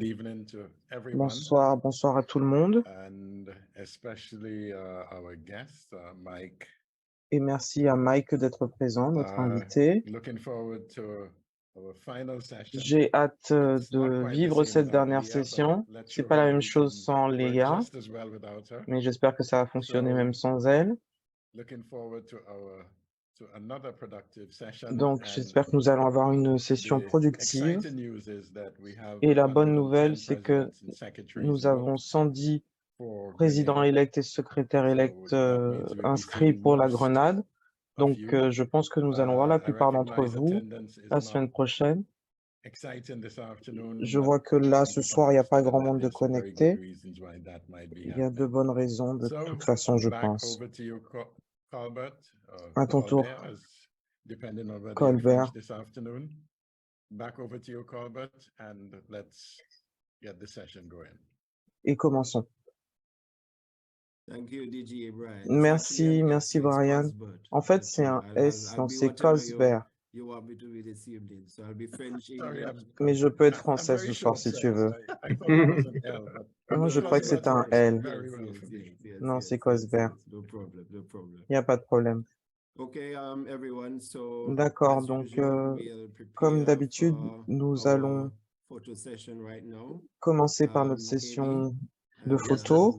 evening to everyone, Bonsoir, bonsoir à tout le monde and especially our guest, Mike. et merci à Mike d'être présent, notre invité. Looking forward to our final session. J'ai hâte It's not de quite the vivre same cette without dernière Leah, but session. let's C'est show pas la her même we chose can sans work Léa, just as well without her. mais j'espère que ça va fonctionner So, même sans elle. looking forward to another productive session. Donc, And j'espère que nous allons avoir une session the productive. exciting news is that we have Et la bonne nouvelle, 110 c'est que presidents and secretaries nous avons booked 110 for présidents Grenada. élects et secrétaires So élects that means we'll be inscrits seeing pour la most Grenade. of Donc, you. je pense que nous allons voir la I plupart d'entre recognize vous attendance is la not semaine prochaine. exciting this afternoon, Je but vois que I là, think ce we can soir, il n'y a pas understand grand that monde de there's some very good connectés. reasons why that might be Il y a de happening. bonnes raisons, de So toute façon, je back pense. over to you, Colbert, À ton tour, Colbert, depending on whether you're Colbert. French this afternoon. Back over to you, Colbert, and let's get the session going. Et commençons. Thank you, DJ Brian. Merci, merci Brian. En fait, c'est un S, donc c'est Cosbert. You want me to read the same thing, so I'll be French, Sorry, English. Mais je peux être I'm français very ce soir si tu veux. short-sighted. I thought it was an L, but Moi, je crois que c'est un Colbert L. works very well for me. Non, c'est Cosbert. No problem, no problem. Il n'y a pas de problème. Okay, everyone, so D'accord, as donc usual, we'll comme prepare d'habitude, for nous our allons photo session right now. commencer par notre AB, session de and, photos.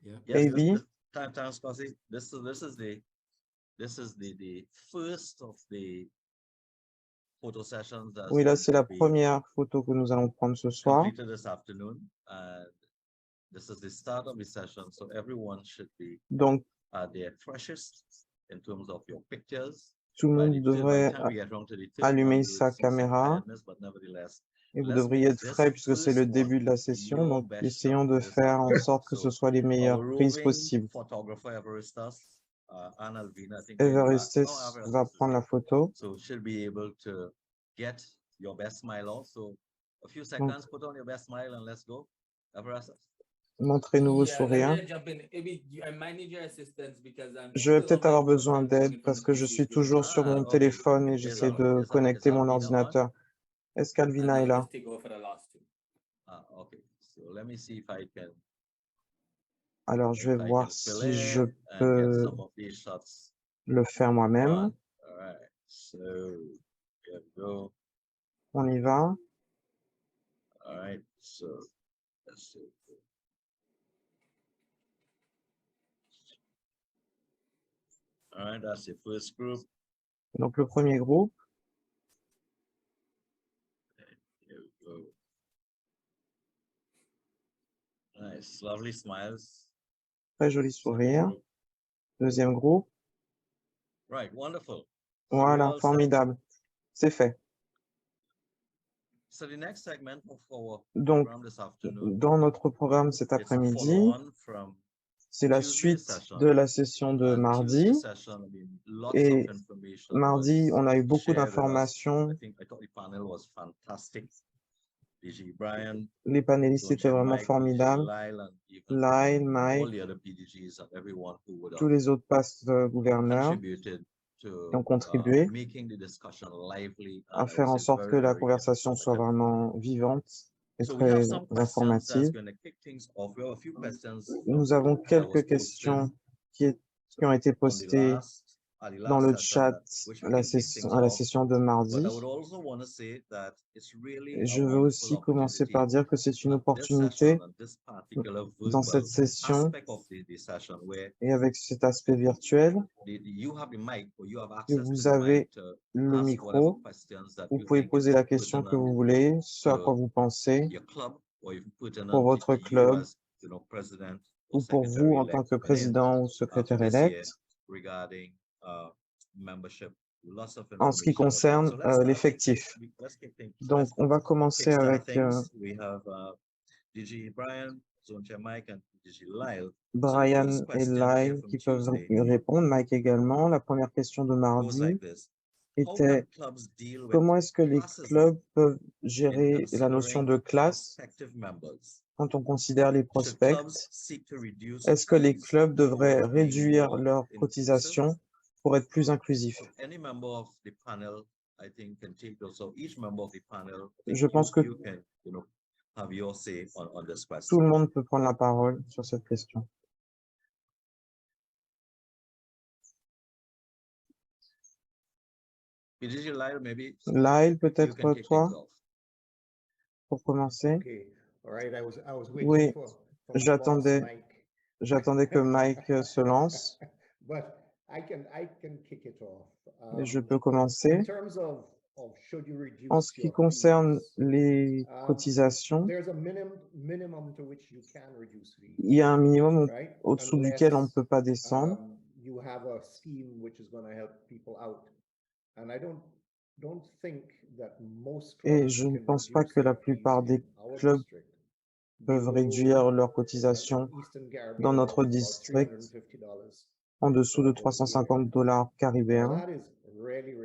yeah. Yes, AB, thanks, Pasi. This is the first of the photo sessions that's oui, là, going c'est to la be première photo que nous allons prendre ce soir. completed this afternoon, and this is the start of the session. So everyone should be Donc, at their freshest in terms of your pictures. tout le By monde the devrait time we get around to the third allumer one, you sa will see some caméra tiredness, but nevertheless, et vous let's devriez make être this frais puisque c'est le first début de la one session. your Donc, best essayons shot de this faire en afternoon. sorte que ce So soit les meilleures our prises roving possibles. photographer Everestas, Anna Alvina, I think where you are. Everestes Oh, Everestas va is prendre la here. photo. So she'll be able to get your best smile off. So a few Donc, seconds, put on your best smile and let's go. Everestas. montrez-nous vos sourires. Je vais peut-être avoir besoin d'aide parce que je suis toujours sur mon Okay. téléphone et j'essaie de connecter mon Alvina on? ordinateur. Est-ce qu'Alvina est là? Okay. So let me see if I can Alors, je vais voir fill si je in and get peux some of these shots le faire moi-même. done. All right. So here we go. On y va. All right. So let's see. All right, that's the first group. Donc, le premier groupe. Here we go. Nice, lovely smiles. Très joli Second sourire. group. Deuxième groupe. Right, wonderful. So we're Voilà, all set. formidable. C'est fait. So the next segment of our Donc, program this afternoon, dans notre programme cet it's a après-midi, follow-on from c'est la Tuesday's suite session. de la session de And mardi. Tuesday's session, I mean, lots Et of information mardi, was on a eu beaucoup shared with us. d'informations. I thought the panel was fantastic. DG Brian, Les panélistes étaient Sonja vraiment Mike, DG formidables. Lyle, and even Lyle, all Mike, the other PDGs and everyone who would tous have les autres postes gouverneurs contributed qui ont to contribué making the discussion lively à and I faire would en say sorte que very, la very conversation soit informative. vraiment vivante et So we have très some questions that's informative. going to kick things off. We have a few questions Nous avons that was quelques posted questions qui ont été on the postées at the dans last le session chat which à we la can kick things à la off. session de But mardi. I would also want to say that it's really Et a je veux wonderful aussi commencer par opportunity dire que c'est une at this opportunité session and this particular dans cette virtual session aspect of the session where et avec cet aspect virtuel you have the mic or you have que access to vous the avez mic to le ask whatever micro. questions that Vous you pouvez think poser is la question que pertinent vous voulez, ce à to quoi vous pensez, your club or even pertinent pour votre to you club as president or ou pour vous en tant secretary-elect que coming in président ou for secrétaire this year élect regarding membership. Lots of en ce qui information about that. concerne So let's start. l'effectif. Let's kick things. So Donc, let's on va commencer kickstart avec things. We have DG Brian, Sonja Mike, and DG Lyle. Brian first et question here Lyle from qui peuvent Tuesday répondre, Mike également. La première question de goes mardi like this. How était can clubs deal with comment est-ce que les classism clubs peuvent in gérer la notion considering de classe prospective members? quand on considère les Should prospects? clubs seek to reduce Est-ce que les fees clubs devraient towards being réduire more leurs inclusive? cotisations pour être plus inclusifs? So any member of the panel, I think, can take those. So each member of the panel, I think Je pense que you can, have your say on this Tout question. le monde peut prendre la parole sur cette question. PDG Lyle, maybe Lyle, you peut-être can kick toi, things off. pour commencer. Okay, all right, I was waiting Oui, for my boss, j'attendais Mike. j'attendais que Mike se lance, But I can kick it off. et je peux In commencer. terms of should you En reduce ce qui your concerne fees, les cotisations, there's a minimum to which you can reduce fees, il y a un minimum right? au-dessous duquel on ne Unless peut pas descendre. you have a scheme which is going to help people out. And I don't think that most Et clubs je ne can pense pas reduce que la their fees plupart in des our clubs district. peuvent réduire leurs cotisations dans notre district en dessous de $350 caribéens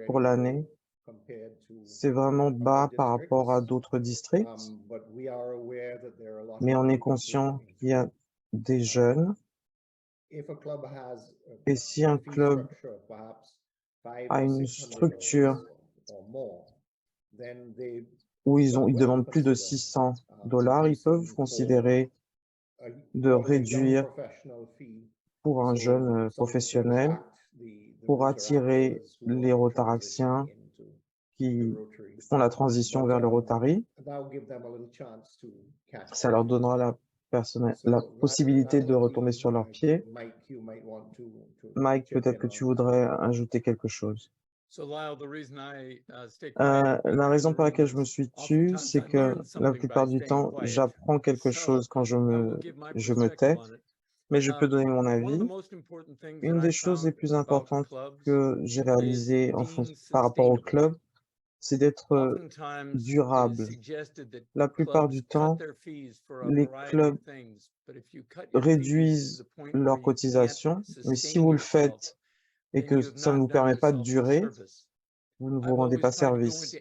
pour l'année. C'est vraiment bas par rapport à d'autres districts, mais on est conscient qu'il y a des jeunes, et si un club a une structure où ils demandent plus de $600, ils peuvent considérer de réduire pour un jeune professionnel pour attirer les Rotaraciens qui font la transition vers le Rotary. Ça leur donnera la possibilité de retomber sur leurs pieds. Mike, peut-être que tu voudrais ajouter quelque chose. La raison pour laquelle je me suis tue, c'est que la plupart du temps, j'apprends quelque chose quand je me tais, mais je peux donner mon avis. Une des choses les plus importantes que j'ai réalisées par rapport au club, c'est d'être durable. La plupart du temps, les clubs réduisent leurs cotisations, mais si vous le faites et que ça ne vous permet pas de durer, vous ne vous rendez pas service.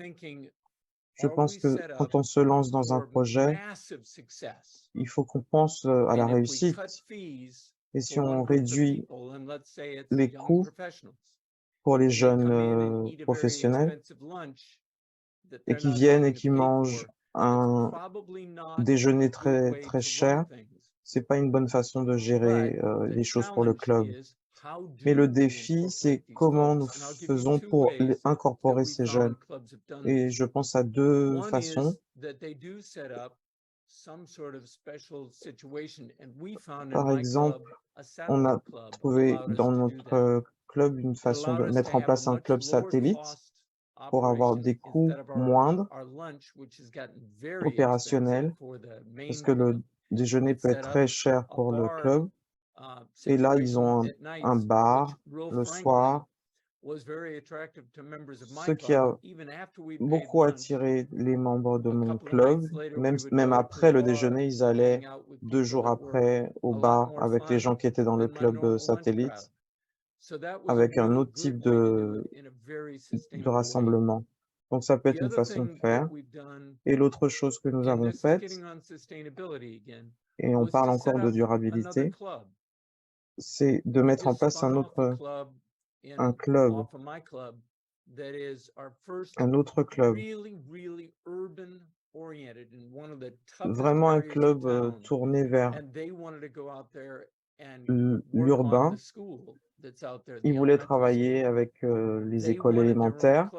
Je pense que quand on se lance dans un projet, il faut qu'on pense à la réussite. Et si on réduit les coûts pour les jeunes professionnels et qui viennent et qui mangent un déjeuner très, très cher, c'est pas une bonne façon de gérer les choses pour le club. Mais le défi, c'est comment nous faisons pour incorporer ces jeunes. Et je pense à deux façons. Par exemple, on a trouvé dans notre club une façon de mettre en place un club satellite pour avoir des coûts moindres opérationnels, parce que le déjeuner peut être très cher pour le club. Et là, ils ont un bar le soir, ce qui a beaucoup attiré les membres de mon club. Même après le déjeuner, ils allaient 2 jours après au bar avec les gens qui étaient dans le club satellite, avec un autre type de rassemblement. Donc, ça peut être une façon de faire. Et l'autre chose que nous avons faite, et on parle encore de durabilité, c'est de mettre en place un autre club, vraiment un club tourné vers l'urbain. Ils voulaient travailler avec les écoles élémentaires.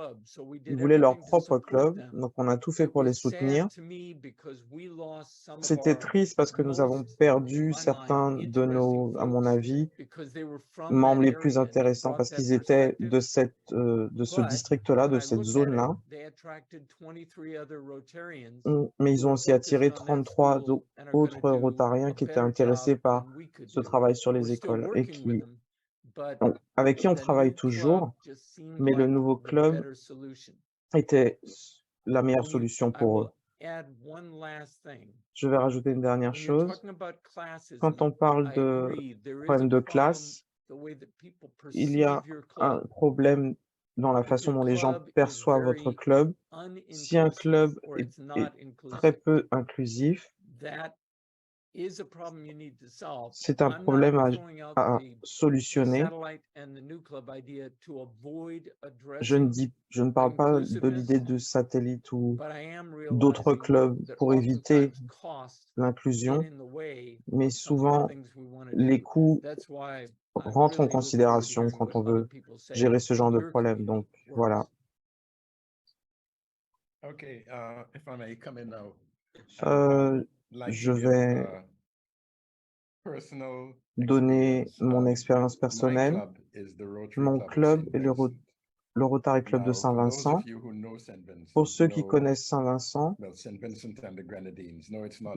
Ils voulaient leur propre club, donc on a tout fait pour les soutenir. C'était triste parce que nous avons perdu certains de nos, à mon avis, membres les plus intéressants parce qu'ils étaient de ce district-là, de cette zone-là. Mais ils ont aussi attiré 33 autres Rotariens qui étaient intéressés par ce travail sur les écoles et avec qui on travaille toujours, mais le nouveau club était la meilleure solution pour eux. Je vais rajouter une dernière chose. Quand on parle de problème de classe, il y a un problème dans la façon dont les gens perçoivent votre club. Si un club est très peu inclusif, c'est un problème à solutionner. Je ne parle pas de l'idée de satellite ou d'autres clubs pour éviter l'inclusion, mais souvent les coûts rentrent en considération quand on veut gérer ce genre de problème. Donc, voilà. Je vais donner mon expérience personnelle. Mon club est le Rotary Club de Saint-Vincent. Pour ceux qui connaissent Saint-Vincent,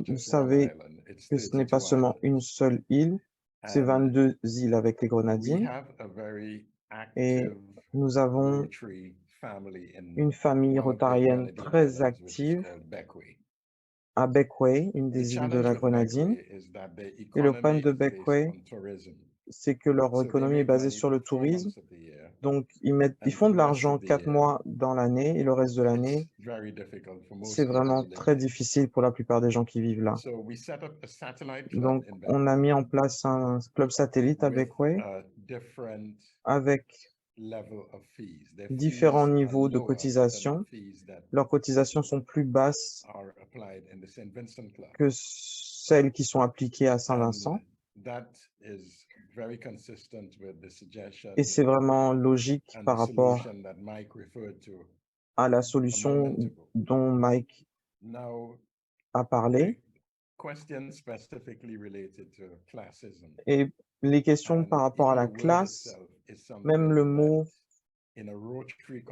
vous savez que ce n'est pas seulement une seule île, c'est 22 îles avec les Grenadines. Et nous avons une famille rotarienne très active à Bequia, une des îles de la Grenadine. Et le problème de Bequia, c'est que leur économie est basée sur le tourisme. Donc, ils font de l'argent 4 mois dans l'année et le reste de l'année, c'est vraiment très difficile pour la plupart des gens qui vivent là. Donc, on a mis en place un club satellite à Bequia avec différents niveaux de cotisation. Leurs cotisations sont plus basses que celles qui sont appliquées à Saint-Vincent. Et c'est vraiment logique par rapport à la solution dont Mike a parlé. Et les questions par rapport à la classe, même le mot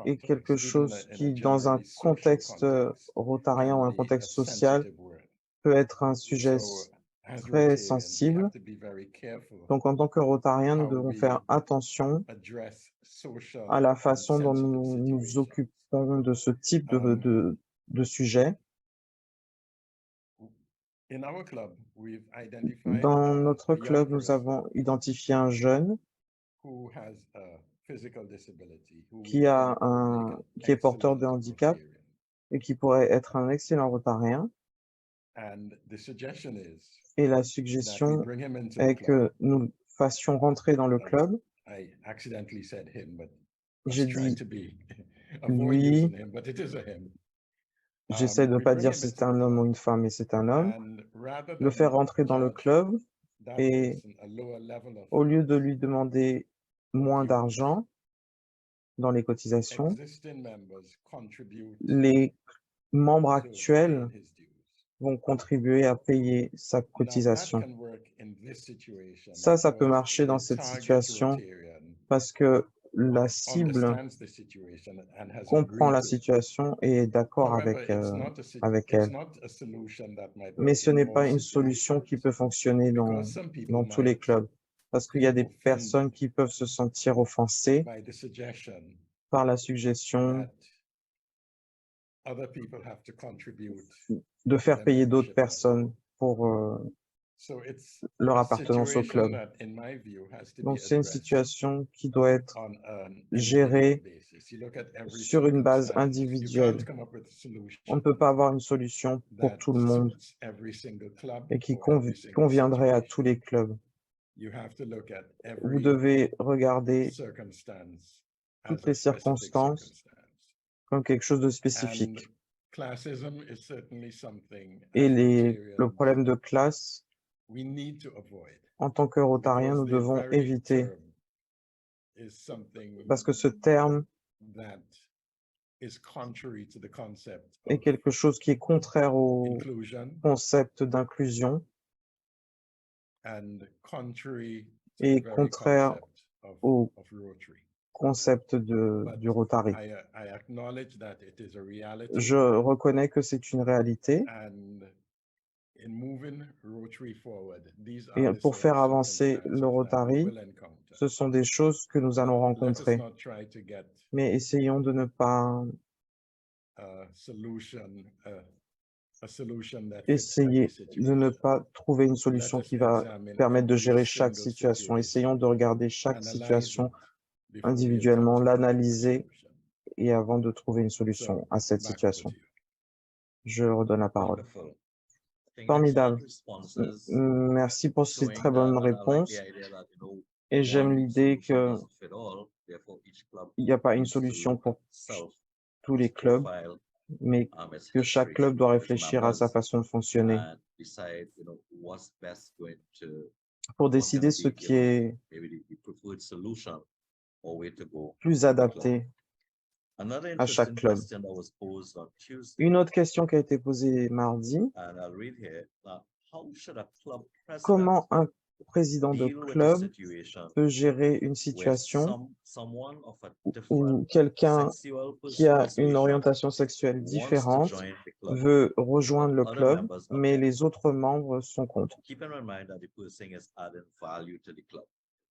est quelque chose qui, dans un contexte rotarien ou un contexte social, peut être un sujet très sensible. Donc, en tant que Rotariens, nous devons faire attention à la façon dont nous nous occupons de ce type de sujet. Dans notre club, nous avons identifié un jeune qui est porteur de handicap et qui pourrait être un excellent Rotarien. Et la suggestion est que nous fassions rentrer dans le club. J'ai dit lui, j'essaie de ne pas dire si c'est un homme ou une femme, mais c'est un homme. Le faire rentrer dans le club et au lieu de lui demander moins d'argent dans les cotisations, les membres actuels vont contribuer à payer sa cotisation. Ça peut marcher dans cette situation parce que la cible comprend la situation et est d'accord avec elle. Mais ce n'est pas une solution qui peut fonctionner dans tous les clubs parce qu'il y a des personnes qui peuvent se sentir offensées par la suggestion de faire payer d'autres personnes pour leur appartenance au club. Donc, c'est une situation qui doit être gérée sur une base individuelle. On ne peut pas avoir une solution pour tout le monde et qui conviendrait à tous les clubs. Vous devez regarder toutes les circonstances comme quelque chose de spécifique. Et le problème de classe, en tant que Rotariens, nous devons éviter, parce que ce terme est quelque chose qui est contraire au concept d'inclusion et contraire au concept du Rotary. Je reconnais que c'est une réalité. Et pour faire avancer le Rotary, ce sont des choses que nous allons rencontrer. Mais essayons de ne pas trouver une solution qui va permettre de gérer chaque situation. Essayons de regarder chaque situation individuellement, l'analyser et avant de trouver une solution à cette situation. Je redonne la parole. Formidable. responses Merci pour ces showing très bonnes that, and I like réponses. the idea that, Et j'aime one l'idée solution que doesn't fit all, therefore each club il n'y a pas une needs to solution look at pour itself, tous les its clubs, profile, mais its que chaque history, club doit its réfléchir à sa members, façon de fonctionner and decide, what's best going to, pour what's décider gonna ce be, qui est maybe the preferred solution or way to go plus for the club. adapté Another à chaque interesting club. question that was posed on Tuesday, Une autre question qui a été posée mardi, and I'll read here, how should a club president comment un président de deal with a club situation peut gérer une where situation someone of a où different quelqu'un sexual qui a une persuasion orientation sexuelle wants to différente join the club, veut rejoindre le but other club, members mais object? les autres membres sont contre, Keeping in mind that the person is adding value to the club.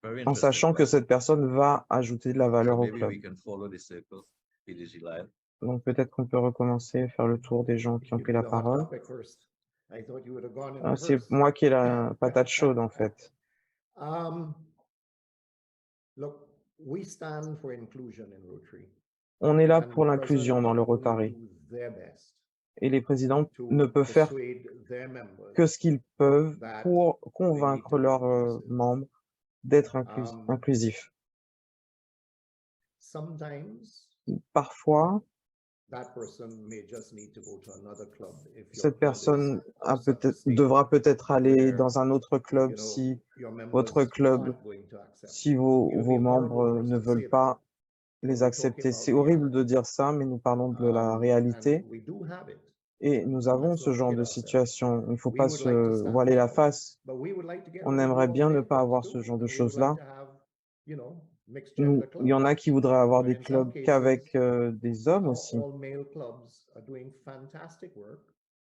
Very en interesting sachant que question. cette personne va ajouter de la So valeur au maybe club. we can follow the circle, PDG Live. Donc peut-être qu'on peut recommencer, faire le tour des gens qui ont Give pris me la the hot parole. topic first. I thought you would have gone in Ah, c'est reverse. moi qui ai la patate chaude en fait. Look, we stand for inclusion in Rotary. On est là And pour the l'inclusion dans le president can only Rotary. do their best Et les présidents to ne peuvent faire persuade their members que ce qu'ils peuvent that pour they need convaincre to be leurs inclusive. membres d'être Um, inclusifs. Sometimes Parfois, that person may just need to go to another club if your cette club is personne of such a state devra peut-être aller where, dans un autre club you know, si your members votre club, aren't going to accept si it. vos You would be a horrible membres person ne to say veulent that, pas but les we're talking accepter. about C'est horrible de reality. dire ça, mais nous parlons de la réalité And we do have it. et nous avons Let's ce not genre kid de ourselves. situation. Il ne faut We pas would like to se stand voiler la for more, face. but we would like to get On rid of the aimerait bien ne all-male pas clubs avoir too, ce genre de and we would like choses-là. to have, you know, mixed Il gender y en clubs. a qui voudraient avoir But des in some clubs cases, qu'avec des hommes our aussi. all-male clubs are doing fantastic work.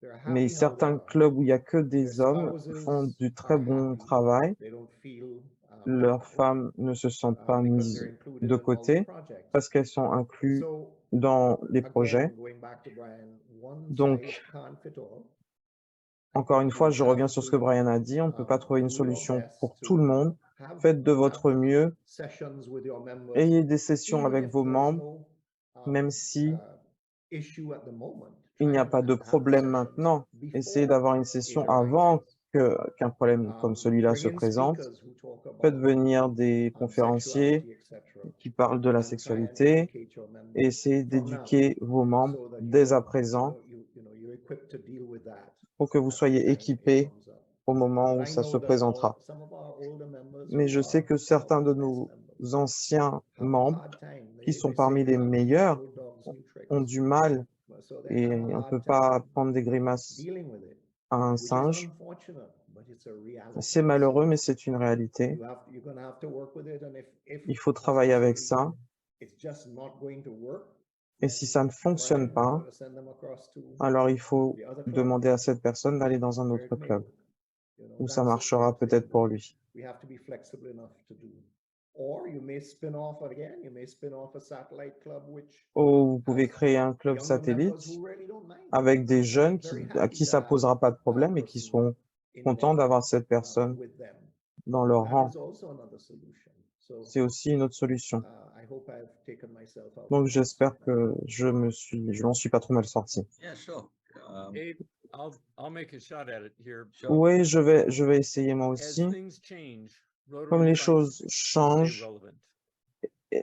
They're Mais happy how they certains are. clubs où il n'y a que Their des hommes font spouses du très are bon happy. travail. They don't feel Leurs left out femmes ne se sentent pas because they're mises included de in all the côté projects. parce qu'elles sont incluses So dans les again, projets. going back to Brian, one size Donc, can't fit all. encore une You fois, je reviens have sur ce to que Brian a dit. On ne peut pas trouver une do your solution best pour tout to le monde. have Faites de votre mieux. sessions with your members, Ayez des sessions even avec if vos there's membres, no même si issue at the moment. il Try n'y a and pas de have the problème sessions maintenant. Essayez before d'avoir une it session arises. avant qu'un problème comme celui-là Bring se in présente. speakers who talk Faites about venir des conférenciers sexuality, etc. qui parlent de la and try and sexualité educate your members et essayez from now, d'éduquer vos membres so that dès à you're, présent you're equipped to deal with that pour que vous at the soyez time it équipés comes up. au moment But où I ça know se that présentera. some of our older members Mais who je sais are que certains de our best nos members anciens have a membres, hard time. qui sont They say parmi les that meilleurs, old dogs, new tricks. ont du mal So they et have a on ne hard peut pas time prendre des grimaces dealing with it, à un which is singe. unfortunate, but it's a reality. C'est malheureux, So mais c'est une réalité. you're going to have to work with it, and if Il faut travailler avec ça. it's just not going to work, Et si ça ne fonctionne Brian, pas, you've got to send them across to alors il faut the other club demander à cette personne d'aller dans un where autre it may club work. où ça That's the marchera sort of peut-être thing pour that lui. we have to be flexible enough to do. Or you may spin off again, you may spin off a satellite club which Ou vous pouvez has créer un club younger members satellite who really don't mind. avec des jeunes Very à happy qui to ça have posera pas de that problème et qui person seront in contents there, d'avoir cette personne with them. dans leur That rang. is also another solution. So C'est aussi une autre solution. I hope I've taken myself out Donc of this. j'espère que je m'en suis pas trop mal sorti. Yeah, sure. Abe, I'll make a shot at it here. Sure. Oui, je vais essayer moi As aussi. things change, Comme Rotary les fights choses to stay changent, relevant.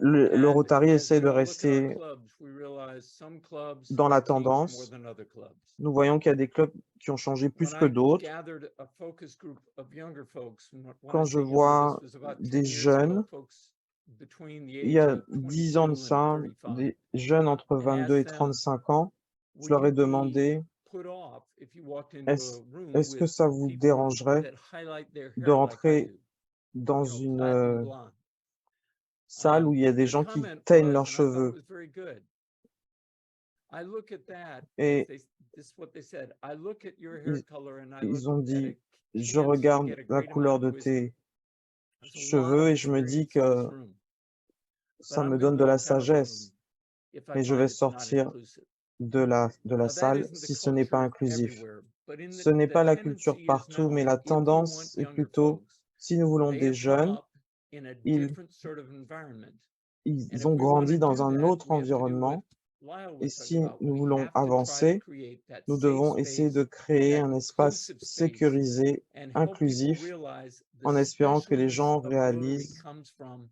le And Rotary as essaie we de all look at our rester clubs, we realize some clubs dans la have changed more tendance. than other clubs. Nous voyons qu'il y a des clubs qui ont changé plus When que I d'autres. gathered a focus group of younger folks, when Quand I je say younger, vois this was about 10 des years ago, jeunes, folks between the il y age a of 10 ans de 22 ça, and 35, des jeunes entre and 22 et asked them, 35 ans, je would leur ai you be demandé, put off if you walked into est-ce a room est-ce que with ça vous people dérangerait that highlight their de hair like I rentrer do, dans you know, une platinum blonde? salle où il y a des Their gens qui comment teignent was, leurs and I thought it cheveux? was very good. I look at that, Et this is what they said. I look at your hair ils, color and I ils look ont at dit, a je chance to regarde get a la great couleur amount de of wisdom. tes There's a lot cheveux of et je me dis experience in this que room, but ça I'm me going donne to de la walk out of the room sagesse, if I mais je find vais it's not sortir inclusive. de la Now, that salle isn't the si ce n'est pas culture inclusif. everywhere, but in Ce n'est the pas la culture tendency is partout, mais now, la if we want tendance est younger plutôt, folks, si nous voulons they des have come jeunes, up in a ils, different sort of environment. And ils if ont we want to grandi dans do un that, autre we have to do it with environnement Et si nous voulons avancer, nous devons essayer de créer un espace sécurisé, inclusif, en espérant que les gens réalisent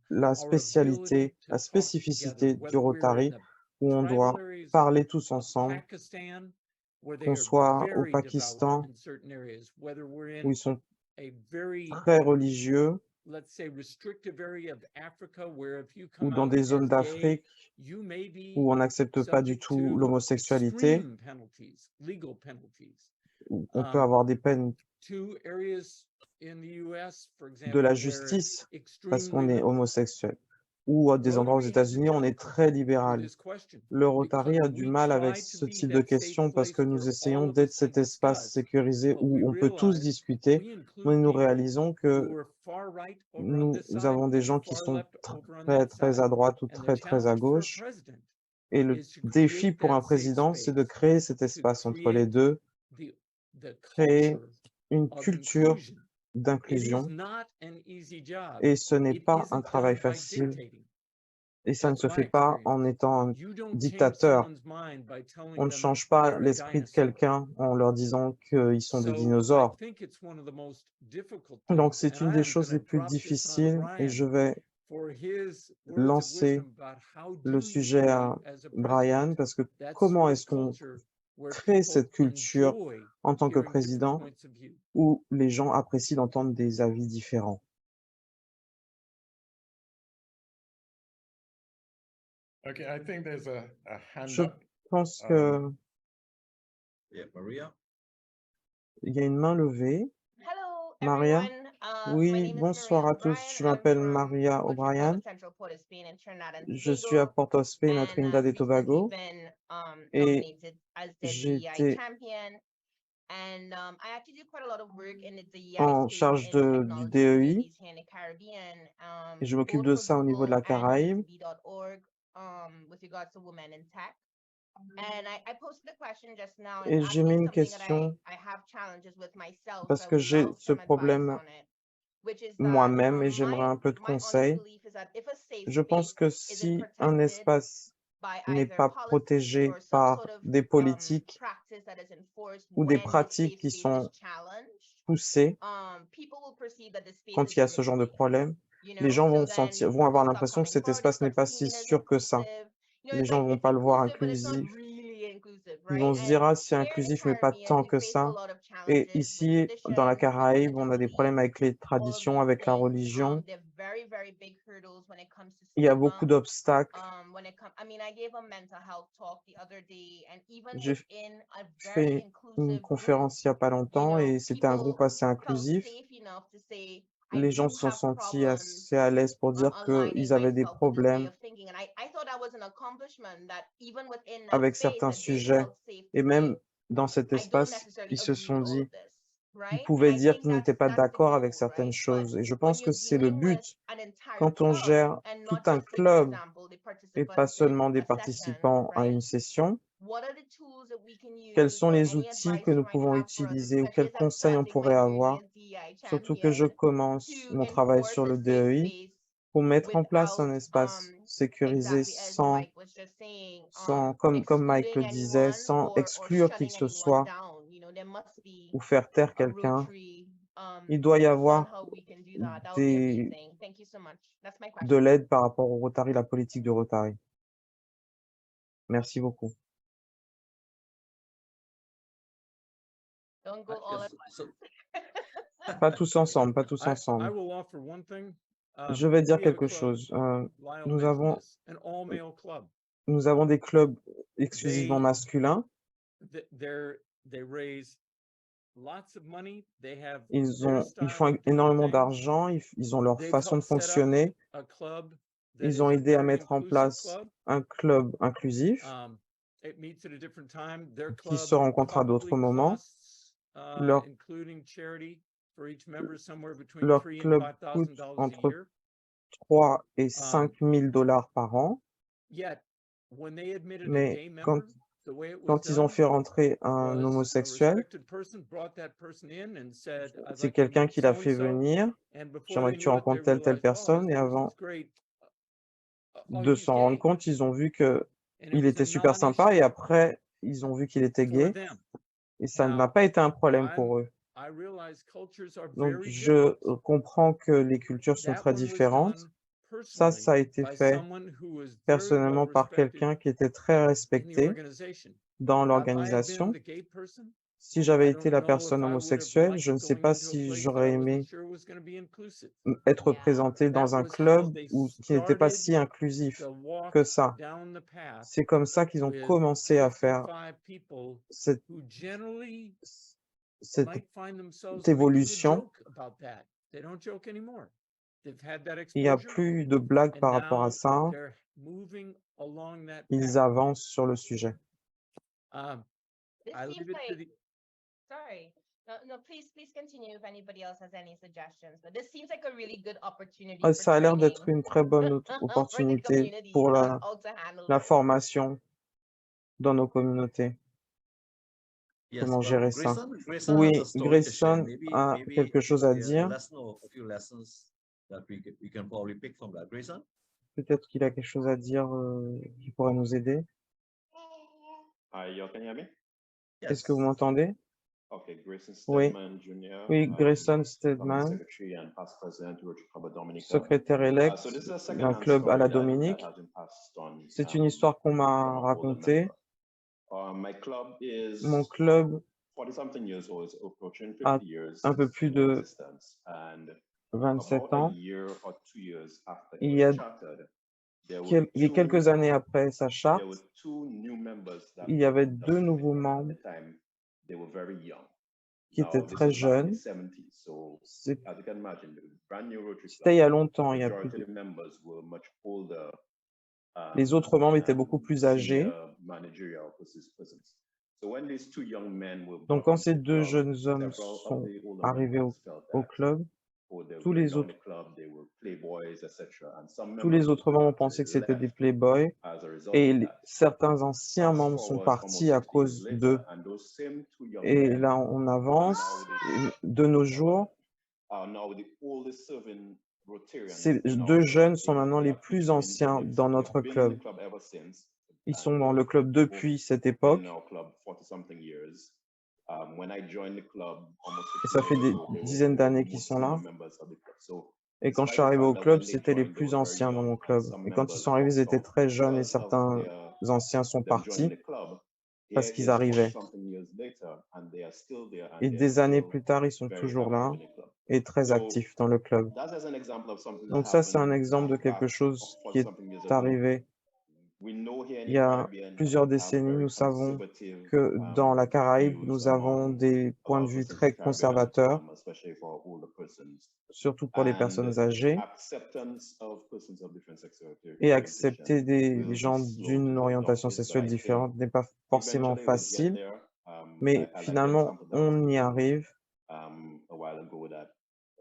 la spécialité, la spécificité du Rotary, où on doit parler tous ensemble, qu'on soit au Pakistan, où ils sont très religieux, ou dans des zones d'Afrique où on n'accepte pas du tout l'homosexualité, où on peut avoir des peines de la justice parce qu'on est homosexuel. Ou à des endroits aux États-Unis, on est très libéral. Le Rotary a du mal avec ce type de questions parce que nous essayons d'être cet espace sécurisé où on peut tous discuter, mais nous réalisons que nous avons des gens qui sont très, très à droite ou très, très à gauche. Et le défi pour un président, c'est de créer cet espace entre les deux, créer une culture d'inclusion. Et ce n'est pas un travail facile. Et ça ne se fait pas en étant un dictateur. On ne change pas l'esprit de quelqu'un en leur disant qu'ils sont des dinosaures. Donc, c'est une des choses les plus difficiles et je vais lancer le sujet à Brian parce que comment est-ce qu'on crée cette culture en tant que président où les gens apprécient d'entendre des avis différents? Okay, I think there's a hand Je up. pense que Yeah, Maria? il y a une main levée. Hello, Maria? everyone. My Oui, name is bonsoir Maria à tous. O'Brien. Je I'm m'appelle from Maria what you call O'Brien. the Central Port of Spain in Trinidad and Je suis à Tobago, Port of Spain, à and Trinidad et I've recently Tobago, been et nominated as the j'ai DEI été champion. And I actually do quite a lot of work in the DEI en space charge in du technology DEI, communities here in the Caribbean, et je m'occupe both de for ça au niveau de la Google and Caraïbe. B2B.org, with regards to women in tech. And I posted a question just now, and Et it's j'ai mis actually une something that question I have challenges with myself, parce so I que would j'ai love ce some advice problème on it, which is that moi-même et j'aimerais un peu de my honest conseils. belief is that if a safe Je pense space que isn't si un protected espace by n'est either pas policy protégé or some par sort of des politiques practice that is enforced ou des when this pratiques safe qui space sont is challenged, poussées people will perceive that the space quand il y a isn't ce really genre de safe. problème, You les know, gens so vont then vont avoir people stop l'impression que coming cet forward, espace it's n'est not pas si seen as sûr que ça. inclusive. You know, Les it's gens like ne vont it's pas le voir inclusive, but it's not inclusif. really inclusive, Ils right? vont se And dire, ah, c'est here in the inclusif, mais pas Caribbean, tant we que face a ça. lot of Et challenges with ici, dans la traditions, with Caraïbe, on a des religious problèmes beliefs, avec les all of traditions, these avec la things. religion. There are very, very big hurdles when it comes to Il y a beaucoup stigma. d'obstacles. When it comes, I mean, I gave a mental health talk the other day, and even J'ai within a very fait une inclusive group, conférence il n'y a pas you longtemps know, et c'était un groupe people assez felt inclusif. safe enough to say, I Les gens do se sont have sentis problems assez à l'aise pour dire aligning qu'ils avaient des myself with this way problèmes of thinking. And I thought that was an accomplishment that even within that avec space certains that they sujets. felt safe Et to même say, dans cet I don't espace, necessarily ils se agree sont with all dit, of this, ils right? And pouvaient I dire think qu'ils n'étaient pas that's the d'accord avec goal, certaines right? choses. Et je When pense que you're c'est le dealing with but an entire quand on club gère and tout not un just, say, for club example, the et pas participants seulement in des a session, participants à right? une session. What are the tools that we can Quels use sont or les any outils advice que you nous might pouvons have for us, utiliser ou especially quels as I'm conseils on starting my pourrait journey avoir, as DEI surtout que je champion, commence to mon travail enforce sur a le safe DEI, space pour mettre en place without un espace sécurisé exactly as sans, Mike was just saying, comme Mike le excluding disait, anyone sans or exclure qui shutting que ce anyone soit down. You know, there must be ou faire taire a quelqu'un. Rotary Il doit y on avoir how we can do that. That would be des, amazing. Thank you so much. That's my de question. l'aide par rapport au Rotary, la politique du Rotary. Merci beaucoup. Don't go all at once. Pas tous ensemble, pas tous I ensemble. will offer one thing. Je vais dire We have a quelque club, chose. Lyle Nous mentioned this, an all-male club. avons des clubs exclusivement They- masculins. They raise lots of money. They have Ils their style font of doing énormément things. d'argent, ils ont leur They've façon de helped set up fonctionner. a club that Ils is ont a aidé à very mettre en inclusive place club. un club inclusif It meets at a different time. Their qui club se rencontre à d'autres probably moments. costs, Leur- including charity, for each member somewhere between Leur $3,000 club and coûte $5,000 a entre year. 3 et 5 000 $ par an. Yet, when they admitted a Mais gay quand, member, the way it was quand ils ont done fait rentrer un was a homosexuel, respected person brought that person in and said, "I'd c'est like to quelqu'un meet qui l'a fait so-and-so." venir. And before J'aimerais they que tu knew it, they rencontres telle realized, "Oh, personne. this Et person's avant great. Oh, de he's s'en rendre gay." compte, ils ont vu que Il était super sympa et après, ils ont vu qu'il était gay et ça n'a pas été un problème pour eux. Donc, je comprends que les cultures sont très différentes. Ça a été fait personnellement par quelqu'un qui était très respecté dans l'organisation. Si j'avais été la personne homosexuelle, je ne sais pas si j'aurais aimé être représenté dans un club qui n'était pas si inclusif que ça. C'est comme ça qu'ils ont commencé à faire cette évolution. Il n'y a plus de blagues par rapport à ça. Ils avancent sur le sujet. This seems like, sorry, no, please continue if anybody else has any suggestions. But this seems like a really good opportunity for Ça a l'air d'être training une très bonne for the opportunité community pour on how to handle la this. formation dans nos communautés. Yes, Comment well, gérer ça? Grayson Oui, has a story to share. Grayson a Maybe quelque chose à let dire. us know a few lessons that we can probably pick from that. Grayson? Peut-être qu'il a quelque chose à dire qui pourrait nous aider. You can hear me? Est-ce que vous m'entendez? Okay, Grayson Oui. Stedman Jr. Oui, Grayson Company Stedman, Secretary and past president of Rotary Club of Dominica. secrétaire élect So this is a d'un second-hand club à la story that Dominique. has been passed on, C'est une histoire qu'on m'a from a older racontée. member. My club is Mon club 40-something years old, it's approaching a 50 years un peu plus in de existence. And 27 about a ans. year or 2 years after Il it y a was chartered, there were quelques années après sa there charte, were two new members that il y avait opened up deux to it, nouveaux and at membres the time, they were very young. qui Now, étaient this très was back in the jeunes. 70s, so C'est- as you can imagine, the brand new Rotary C'était il y Club, a longtemps, il y a plus majority de... of the members were much older. Les autres membres étaient and beaucoup plus âgés. senior managerial persons. So when these two young men were Donc brought quand into ces the deux club, jeunes hommes several of sont the older arrivés members felt au that, club, they were tous going les down autres, the club, they were playboys, etc. And some tous les members autres membres actually pensaient que c'était des left playboys as a result et of that. certains anciens Fast membres sont forward partis almost à 50 cause years d'eux. later, and those same two young Et men là, on avance. now De nos jours, are now the oldest serving Rotarians ces in our deux club. jeunes sont maintenant They les have plus been in anciens it, dans they've notre been in club. the club ever since, Ils and sont dans they've le club both depuis cette been époque. in our club 40-something years. When I joined the club almost Et ça 15 fait years des ago, they dizaines were d'années the qu'ils most sont là. senior members of the club. So Et quand je despite suis the arrivé au fact that club, when they c'était les joined, they plus were very anciens dans young, mon and club. some Et quand ils members sont arrivés, ils dropped étaient out très jeunes et because of certains anciens sont them joining partis the club. parce Here qu'ils is arrivaient. 40-something years later, and they are still there, and Et they are des années still plus tard, ils sont very toujours active là in the club. et très So actifs dans le club. that is an example of something that Donc ça, c'est un happened exemple de quelque back chose qui est 40-something years ago. arrivé We know here in il the y a Caribbean that plusieurs we have décennies. very Nous savons conservative que dans la Caraïbe, views nous avons among des points de vue persons in très the Caribbean, conservateurs, especially for older persons. surtout pour les And personnes âgées, acceptance of persons of different sexual et orientation accepter des will be gens slow d'une to orientation adopt, is sexuelle like, différente n'est pas forcément eventually we'll get facile, there. mais I like the finalement, example that was on y given arrive. a while ago that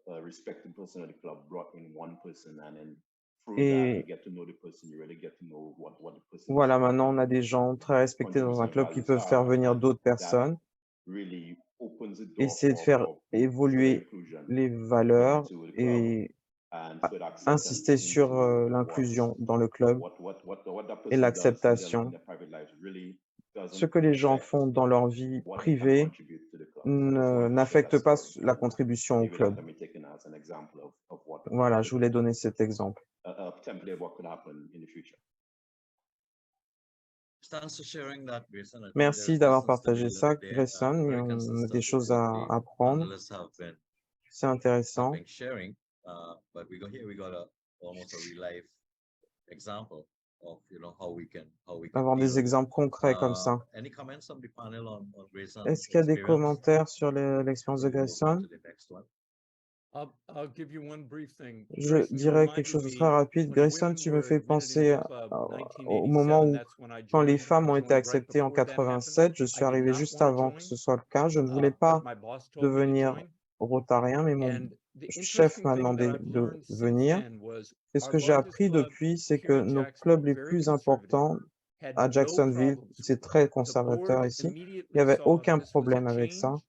a respected person of the club brought in one person, and then through that you Et get to know the person, you really get to know what the person is voilà, like, maintenant, on a what des gens très respectés dans un contribution club qui values peuvent faire are, venir and d'autres that personnes, really opens the door essayer de faire for further évoluer inclusion les valeurs into the club et and further insister acceptance sur into l'inclusion dans le club what that et person does in l'acceptation. their private lives really Ce doesn't que les gens affect font dans leur vie what they can privée contribute to the club. So I just wanted to share that n'affecte pas story. la contribution au Maybe that club. can be taken as an example of what Voilà, je voulais donner cet exemple. a template of what could happen in the future. Thanks for sharing that, Grayson. I think Merci there's d'avoir lessons to be partagé ça, learned there, Grayson. very On a consistent des with choses what à the apprendre. panelists C'est intéressant. been sharing. But we got almost a real life example of how we can Avoir deal des with it. exemples concrets comme ça. Any comments from the panel on Grayson's Est-ce qu'il y a des experience? commentaires sur l'expérience de Before we move on Grayson? to the next one. I'll give you one brief thing. Je Grayson, you dirais quelque reminded chose de me très rapide. when Grayson, women tu me were fais admitted penser into the club in au moment 1987, où, that's when I quand les joined. femmes ont I été joined right acceptées en before that happened. 87, je I suis did arrivé not juste want to avant que join, ce soit le cas. Je ne voulais but pas my boss told me to devenir join. rotarien, mais mon And the chef interesting m'a thing demandé that I've de learned since venir. then was Et ce our que j'ai largest appris club depuis, c'est here que in nos Jacksonville, clubs les very plus conservative, importants had à no Jacksonville, problems with c'est it. très The conservateur board ici, il n'y immediately avait saw aucun this was a problème avec ça. change.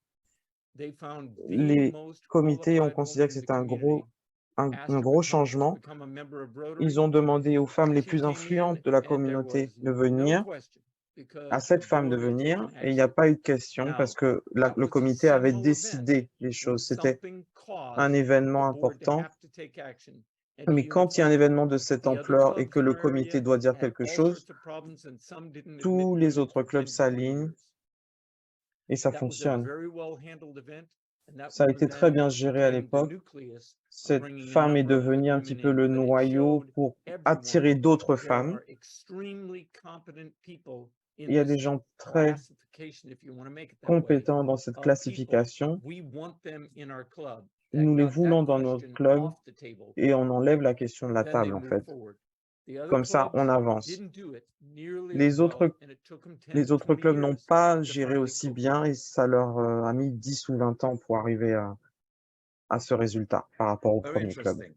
They found the Les most comités ont qualified considéré woman que in the c'était un gros community un asked her gros to come to changement. become a member of Rotary. Ils ont demandé aux femmes les She plus came in influentes de la and there communauté was de no venir, question à because cette the femme de board had venir, taken et il n'y a action. pas eu de question Now, parce que that le was a comité avait seminal event décidé les when choses. C'était something un caused the événement board to important. have to take action and Mais quand il y a un unify. événement de cette The other ampleur et clubs que in le our comité area doit dire had quelque all chose, sorts of problems and some didn't admit tous les women autres to clubs 10 to 20 s'alignent years. et ça That was a fonctionne. very well handled event, and that Ça a woman été très then bien géré à became the l'époque. nucleus of Cette bringing a femme est number of good devenue un petit women peu in, le but it noyau showed pour everyone attirer d'autres there femmes. are extremely competent people in Il y a des this gens très classification, if you want to make it that way, compétents dans cette of people. classification. We want them in our club. Nous les That got voulons that dans notre question club off the table. et on enlève la question de la Then they table, en moved fait. forward. The other Comme ça, on clubs avance. didn't do it nearly as Les well, autres, and it took them 10 les to autres 20 clubs n'ont years pas to géré finally aussi cope with bien it. et ça leur a mis 10 ou 20 ans pour arriver à ce résultat par rapport au Very premier club. interesting.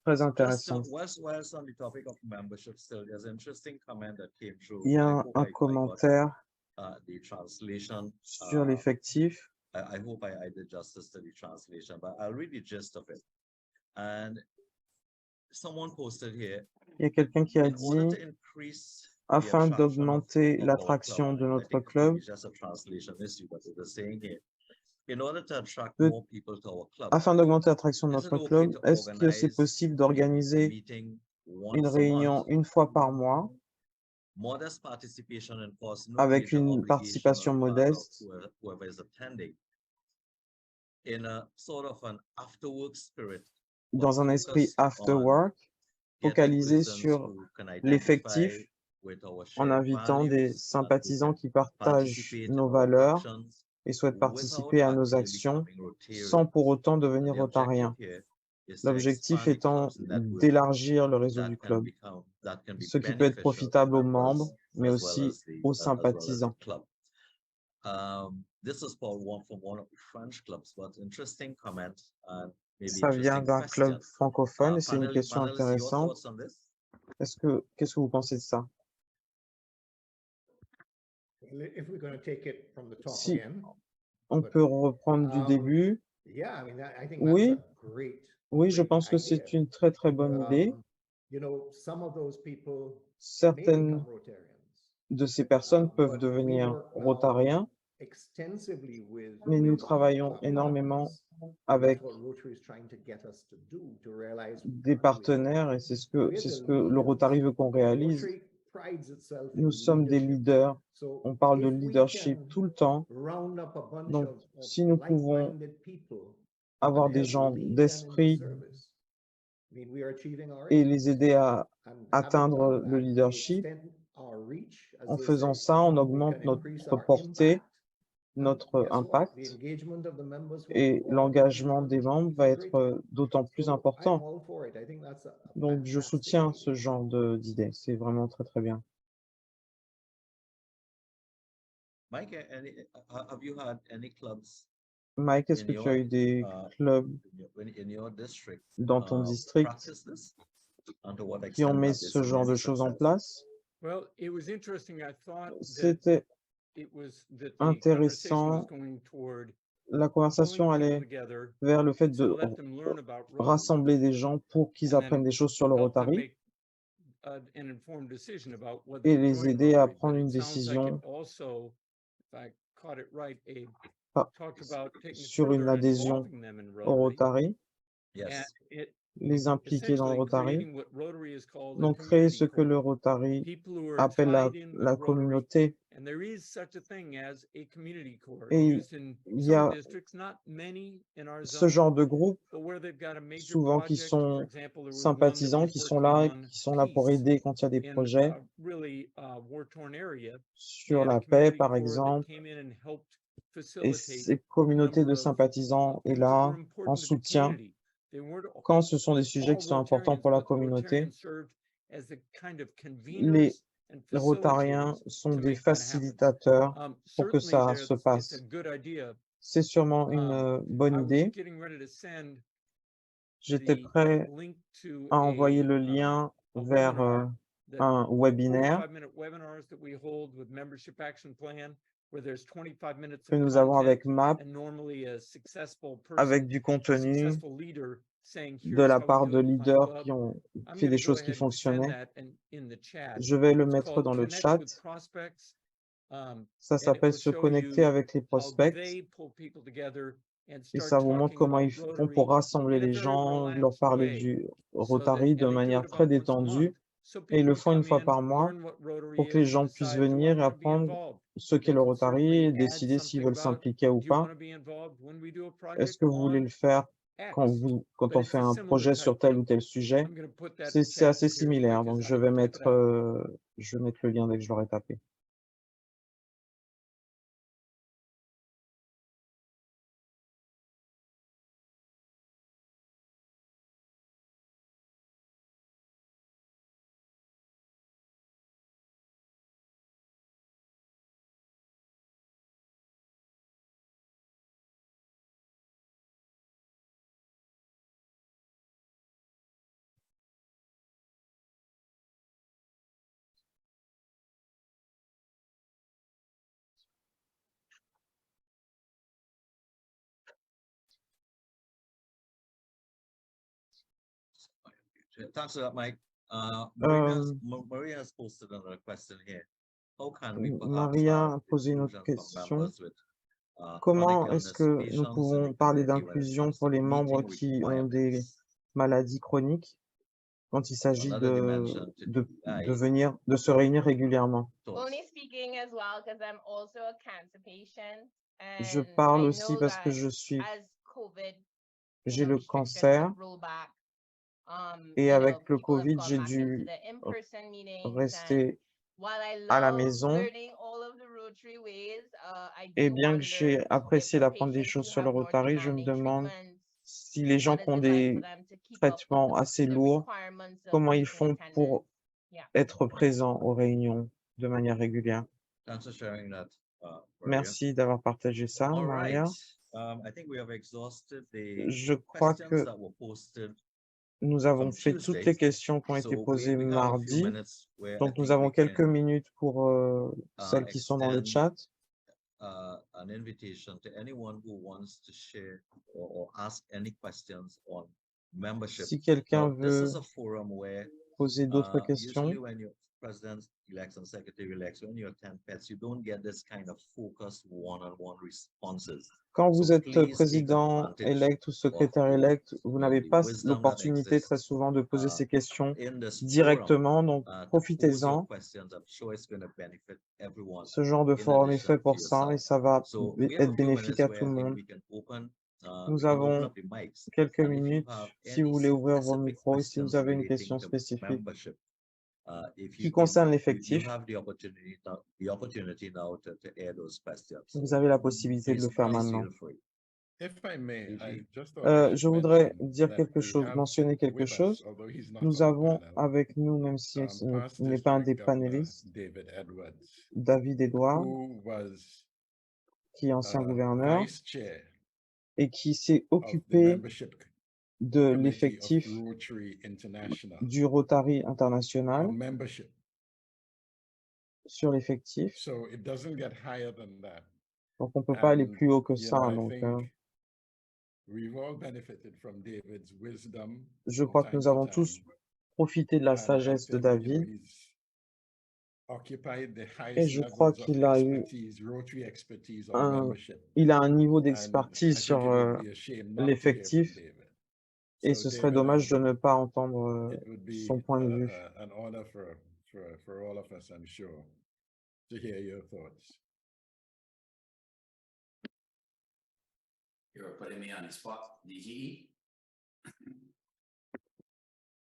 Très So just intéressant. whilst on the topic of membership still, there's an interesting comment that came through. Il y I a hope un I got commentaire the translation. sur l'effectif. I hope I did justice to the translation, but I'll read the gist of it. And someone posted here, Il y a quelqu'un qui a in order dit, to increase the afin attraction d'augmenter of our l'attraction club, de I notre think club, it's just a translation issue, but it was saying here, in order to attract Peut- more people to our club, afin d'augmenter l'attraction de is it notre okay club, to est-ce que c'est organize possible a d'organiser meeting une once a réunion month? une fois par mois Modest participation and cost, no avec major une obligation participation on the part of modeste whoever is attending, in a sort of an after-work spirit, but dans un esprit focused after on work, getting focalisé persons sur who can identify l'effectif with our en shared invitant des values and who sympathisants can qui partagent participate in nos our valeurs actions et souhaitent without participer à nos actually actions becoming sans pour Rotarians. autant And devenir the objective rotariens. here is to L'objectif expand the étant club's network d'élargir le réseau du that can club, be ce qui peut être beneficial profitable aux members membres, mais as well aussi as aux the sympathisants. club. This is from one of the French clubs, but interesting comment and maybe Ça vient interesting d'un club question. francophone et c'est une question Panelists, your intéressante. thoughts on this? Qu'est-ce que vous pensez de ça? If we're going to take it from the top Si again, on peut reprendre du début, yeah, I mean, I think oui, that's a oui, je great pense que idea. c'est une très très bonne idée. You know, some of those people may Certaines become Rotarians, de ces personnes peuvent but we devenir work now rotariens, extensively with mais nous member travaillons club énormément partners. avec That's what Rotary is trying to get us to do, to realize des partenaires et c'est ce que le Rotary veut qu'on réalise. Rotary prides itself in Nous sommes des leadership. leaders, So on parle de if we leadership can tout le temps, round up a bunch donc of si nous pouvons like-minded people avoir and des help gens lead them in d'esprit the service, I mean, we are achieving our et aims. les aider à And having atteindre done le that, we leadership, extend our reach, as en they faisant say. ça, on We augmente can increase notre our portée, impact. And notre guess what? impact The engagement of the members will et go up, l'engagement which des is membres va even greater. être d'autant plus So I'm important. all for it. I think that's a Donc, je fantastic soutiens idea. ce genre d'idée. C'est vraiment très, très bien. Mike, have you had any clubs Mike, est-ce que tu as eu des clubs in your district dans ton district practice this? And to what qui ont extent mis have they ce seen genre any de choses en success? place? Well, it was interesting. I thought that C'était it was that the intéressant. conversation was going toward La conversation pulling people allait together vers le fait to de let them learn about Rotary rassembler des gens pour qu'ils and then apprennent des choses sur le help them Rotary make an informed decision about whether et to les join aider à Rotary. But prendre it une sounds like décision it also, if I caught it right, Abe, par- talked about taking it sur une further and adhésion involving them in au Rotary. Rotary, And Yes. it les impliquer dans le essentially Rotary, creating what Rotary is called a donc créer community ce que le core. Rotary People who are appelle tied in with la Rotary. communauté. And there is such a thing as a community core Et used in il y some a districts, not many in our ce zone, genre de groupe, but where they've got a major souvent qui project. For sont example, there was one that sympathisants, was qui sont working là, on qui sont là pour peace aider quand il y a des in projets a really war-torn area. They sur had a la paix, community par core that exemple, came in and helped et facilitate ces a communautés number de of sympathisants est things that là were en important to the soutien community. They weren't quand ce sont des sujets all qui sont importants Rotarians, pour la but the communauté. Rotarians served as the kind of Les conveners and Rotariens facilitators sont to des make that happen. facilitateurs pour que Certainly, ça se it's passe. a good idea. C'est sûrement une bonne I was idée. getting ready to send J'étais the prêt link to à envoyer le lien a vers webinar that un webinaire 45-minute webinars that we hold with Membership Action Plan, where there's 25 minutes que of nous avons content avec MAP, and normally a successful person, avec du a contenu, successful leader de la part de leaders qui ont fait des choses qui fonctionnaient. Je vais le mettre dans le chat. Ça s'appelle se connecter avec les prospects. Et ça vous montre comment ils font pour rassembler les gens, leur parler du Rotary de manière très détendue. Et ils le font une fois par mois pour que les gens puissent venir et apprendre ce qu'est le Rotary et décider s'ils veulent s'impliquer ou pas. Est-ce que vous voulez le faire quand on fait un projet sur tel ou tel sujet? C'est assez similaire, donc je vais mettre le lien dès que je l'aurai tapé. Thanks for that, Mike. Maria has posted another question here. How can we Maria a posé une autre question. Comment est-ce que nous pouvons parler d'inclusion pour les membres qui ont des maladies chroniques quand il s'agit de se réunir régulièrement? Je parle aussi parce que j'ai le cancer et avec le Covid, j'ai dû rester à la maison. Et bien que j'ai apprécié d'apprendre des choses sur le Rotary, je me demande si les gens qui ont des traitements assez lourds, comment ils font pour être présents aux réunions de manière régulière. Merci d'avoir partagé ça, Maria. Je crois que nous avons fait toutes les questions qui ont été posées mardi. Donc, nous avons quelques minutes pour celles qui sont dans le chat. An invitation to anyone who wants to share or ask any questions on membership. Si quelqu'un veut poser d'autres questions, president elects and secretary elects, when you attend PETS, you don't get this kind of focused one-on-one responses. Quand vous êtes président élect ou secrétaire élect, vous n'avez pas l'opportunité très souvent de poser ces questions directement, donc profitez-en. Ce genre de forum est fait pour ça et ça va être bénéfique à tout le monde. Nous avons quelques minutes si vous voulez ouvrir vos micros et si vous avez une question spécifique qui concerne l'effectif. Vous avez la possibilité de le faire maintenant. Je voudrais dire quelque chose, mentionner quelque chose. Nous avons avec nous, même si il n'est pas un des panélistes, David Edwards, qui est ancien gouverneur et qui s'est occupé de l'effectif du Rotary International sur l'effectif. Donc, on ne peut pas aller plus haut que ça. Donc, je crois que nous avons tous profité de la sagesse de David. Et je crois qu'il a un niveau d'expertise sur l'effectif. Et ce serait dommage de ne pas entendre son point de vue.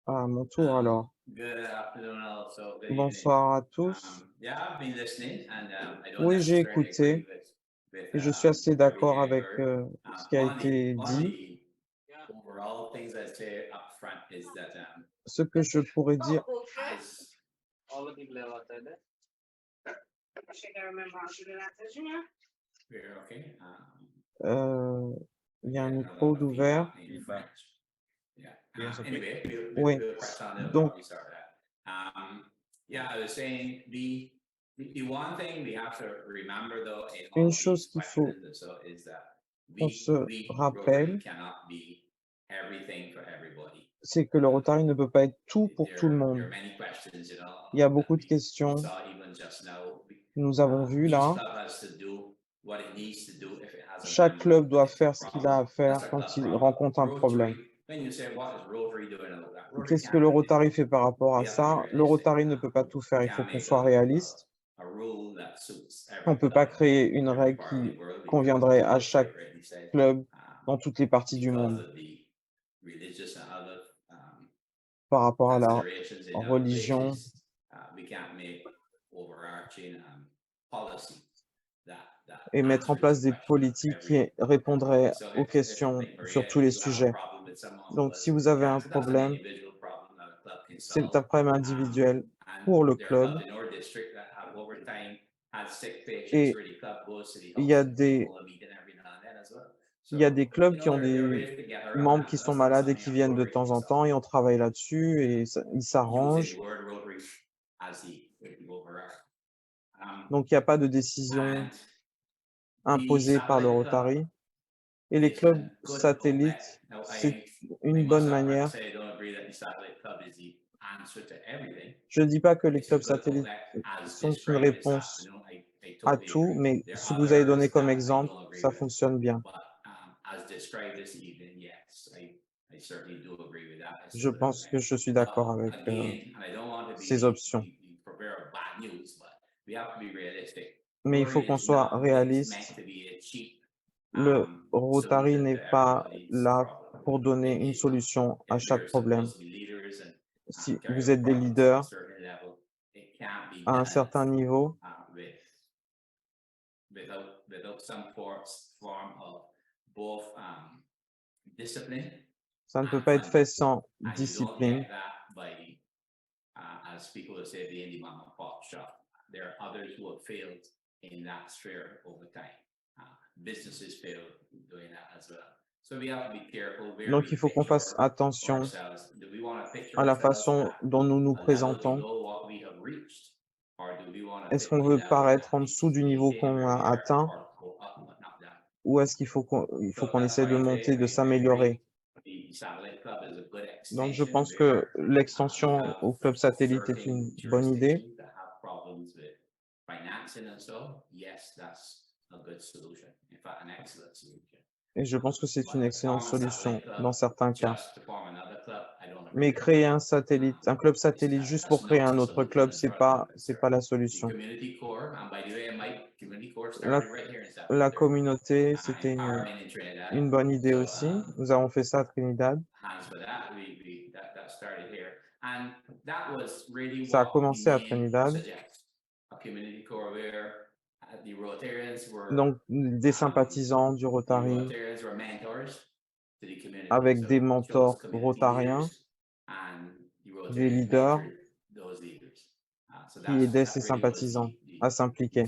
À mon tour alors. Bonsoir à tous. Oui, j'ai écouté et je suis assez d'accord avec ce qui a été dit. Ce que je pourrais dire, il y a un micro d'ouvert. Oui, donc une chose qu'il faut qu'on se rappelle, c'est que le Rotary ne peut pas être tout pour tout le monde. Il y a beaucoup de questions. Nous avons vu là, chaque club doit faire ce qu'il a à faire quand il rencontre un problème. Qu'est-ce que le Rotary fait par rapport à ça? Le Rotary ne peut pas tout faire, il faut qu'on soit réaliste. On ne peut pas créer une règle qui conviendrait à chaque club dans toutes les parties du monde par rapport à la religion. Et mettre en place des politiques qui répondraient aux questions sur tous les sujets. Donc, si vous avez un problème, c'est un problème individuel pour le club. Et il y a des clubs qui ont des membres qui sont malades et qui viennent de temps en temps et on travaille là-dessus et ils s'arrangent. Donc, il n'y a pas de décision imposée par le Rotary. Et les clubs satellites, c'est une bonne manière. Je ne dis pas que les clubs satellites sont une réponse à tout, mais ce que vous avez donné comme exemple, ça fonctionne bien. Je pense que je suis d'accord avec ces options. Mais il faut qu'on soit réaliste. Le Rotary n'est pas là pour donner une solution à chaque problème. Si vous êtes des leaders à un certain niveau, ça ne peut pas être fait sans discipline. Donc, il faut qu'on fasse attention à la façon dont nous nous présentons. Est-ce qu'on veut paraître en dessous du niveau qu'on a atteint ou est-ce qu'il faut qu'on essaie de monter, de s'améliorer? Donc, je pense que l'extension au club satellite est une bonne idée. Et je pense que c'est une excellente solution dans certains cas. Mais créer un satellite, un club satellite juste pour créer un autre club, c'est pas la solution. La communauté, c'était une bonne idée aussi. Nous avons fait ça à Trinidad. Ça a commencé à Trinidad. Donc, des sympathisants du Rotary, avec des mentors rotariens, des leaders qui aidaient ces sympathisants à s'impliquer.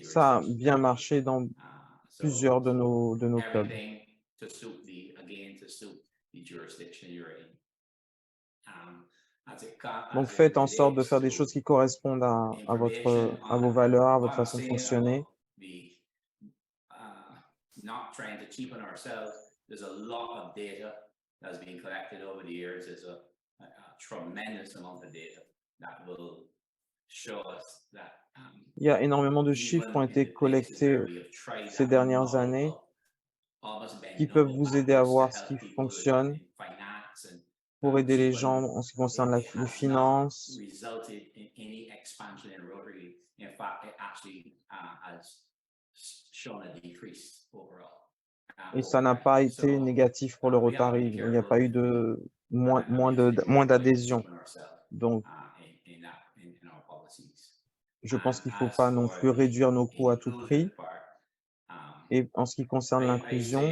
Ça a bien marché dans plusieurs de nos clubs. Donc, faites en sorte de faire des choses qui correspondent à vos valeurs, à votre façon de fonctionner. Il y a énormément de chiffres qui ont été collectés ces dernières années qui peuvent vous aider à voir ce qui fonctionne pour aider les gens en ce qui concerne les finances. Et ça n'a pas été négatif pour le Rotary. Il n'y a pas eu de moins d'adhésion. Donc, je pense qu'il ne faut pas non plus réduire nos coûts à tout prix. Et en ce qui concerne l'inclusion,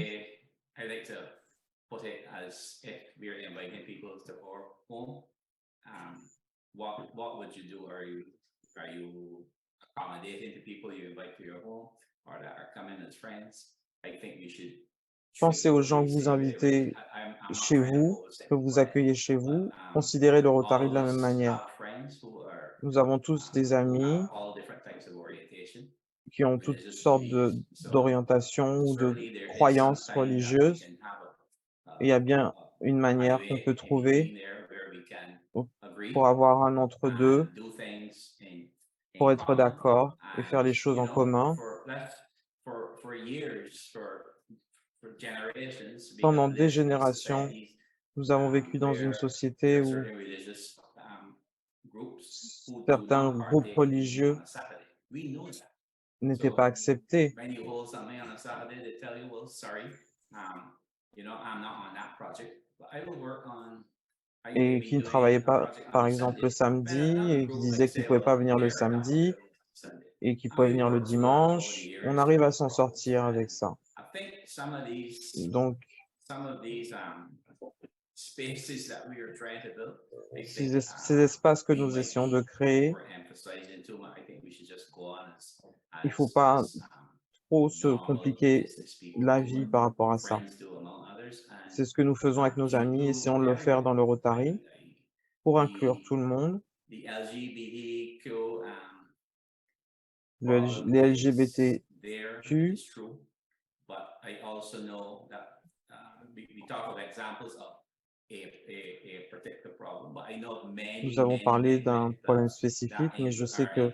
pensez aux gens que vous invitez chez vous, que vous accueillez chez vous, considérez le Rotary de la même manière. Nous avons tous des amis qui ont toutes sortes d'orientations ou de croyances religieuses. Et il y a bien une manière qu'on peut trouver pour avoir un entre-deux, pour être d'accord et faire les choses en commun. Pendant des générations, nous avons vécu dans une société où certains groupes religieux n'étaient pas acceptés et qui ne travaillaient pas, par exemple, le samedi et qui disaient qu'ils ne pouvaient pas venir le samedi et qu'ils pouvaient venir le dimanche. On arrive à s'en sortir avec ça. Donc, ces espaces que nous essayons de créer, il ne faut pas trop se compliquer la vie par rapport à ça. C'est ce que nous faisons avec nos amis, essayons de le faire dans le Rotary pour inclure tout le monde. Les LGBTQ, nous avons parlé d'un problème spécifique, mais je sais que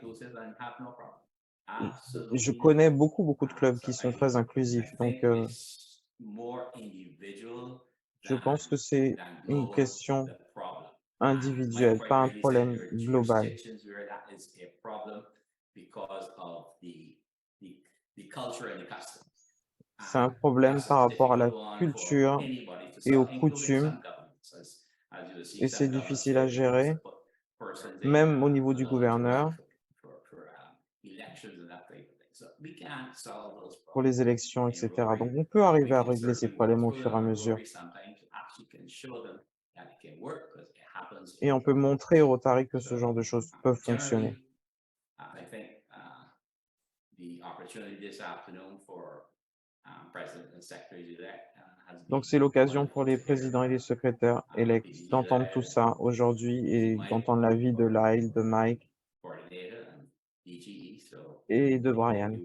je connais beaucoup de clubs qui sont très inclusifs. Donc, je pense que c'est une question individuelle, pas un problème global. C'est un problème par rapport à la culture et aux coutumes, et c'est difficile à gérer, même au niveau du gouverneur, pour les élections, etc. Donc, on peut arriver à régler ces problèmes au fur et à mesure. Et on peut montrer au Rotary que ce genre de choses peuvent fonctionner. Donc, c'est l'occasion pour les présidents et les secrétaires élects d'entendre tout ça aujourd'hui et d'entendre l'avis de Lyle, de Mike et de Brian.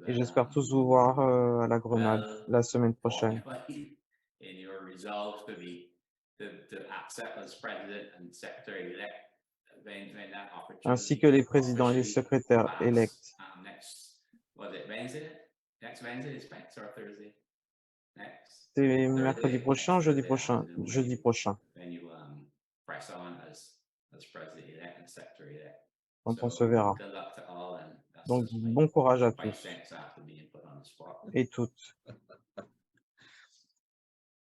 Et j'espère tous vous voir à la Grenade la semaine prochaine. Ainsi que les présidents et les secrétaires élects. C'est mercredi prochain, jeudi prochain, jeudi prochain. Quand on se verra. Donc, bon courage à tous et toutes.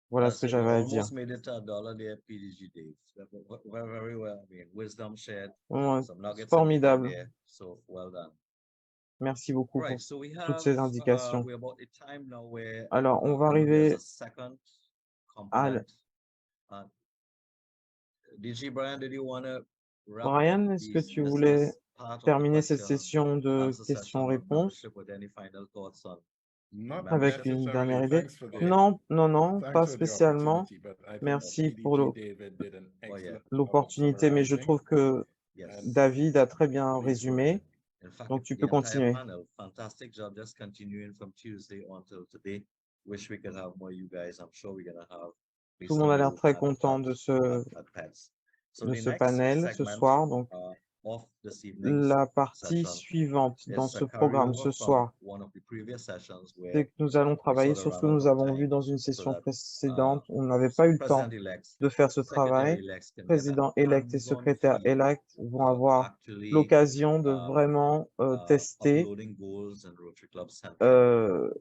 Voilà ce que j'avais à dire. Formidable. Merci beaucoup pour toutes ces indications. Alors, on va arriver à... Brian, est-ce que tu voulais terminer cette session de questions-réponses avec une dernière idée? Non, pas spécialement. Merci pour l'opportunité, mais je trouve que David a très bien résumé. Donc, tu peux continuer. Tout le monde a l'air très content de ce panel ce soir. Donc, la partie suivante dans ce programme ce soir, c'est que nous allons travailler sur ce que nous avons vu dans une session précédente. On n'avait pas eu le temps de faire ce travail. Président-élect et secrétaire-élect vont avoir l'occasion de vraiment tester le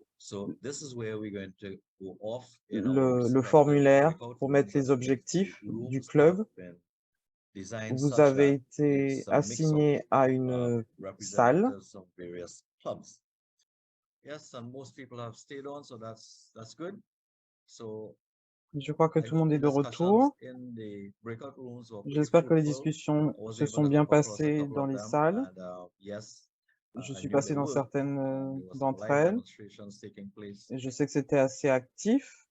formulaire pour mettre les objectifs du club. Vous avez été assigné à une salle. Je crois que tout le monde est de retour. J'espère que les discussions se sont bien passées dans les salles. Je suis passé dans certaines d'entre elles. Et je sais que c'était assez actif.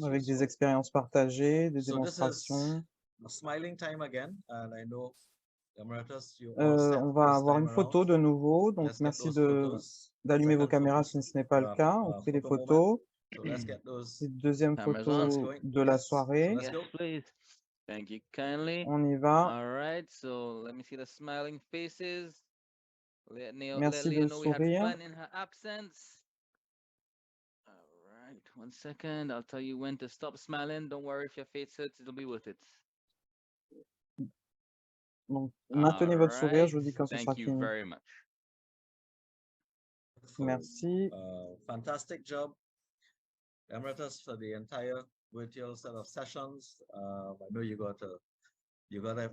Avec des expériences partagées, des démonstrations. smiling time again, and I know Emeritus, you all set On va this avoir time une photo around. de nouveau, donc Let's get merci those photos. d'allumer vos Second caméras photos, si ce n'est pas le cas. On fait les photo moment. photos. So let's get those. C'est deuxième Cameras photo on. going. de la Yes. So soirée. let's go. Yes, please. Thank you kindly. On y va. All right, so let me see the smiling faces. Let Merci Leah de know we had sourire. fun in her absence. All right, 1 second. I'll tell you when to stop smiling. Don't worry if your face hurts, it'll be worth it. Donc, maintenez votre sourire, je vous Alright, dis quand ce sera thank you fini. very much. Merci. Fantastic job, Emeritus, for the entire virtual set of sessions. I know you got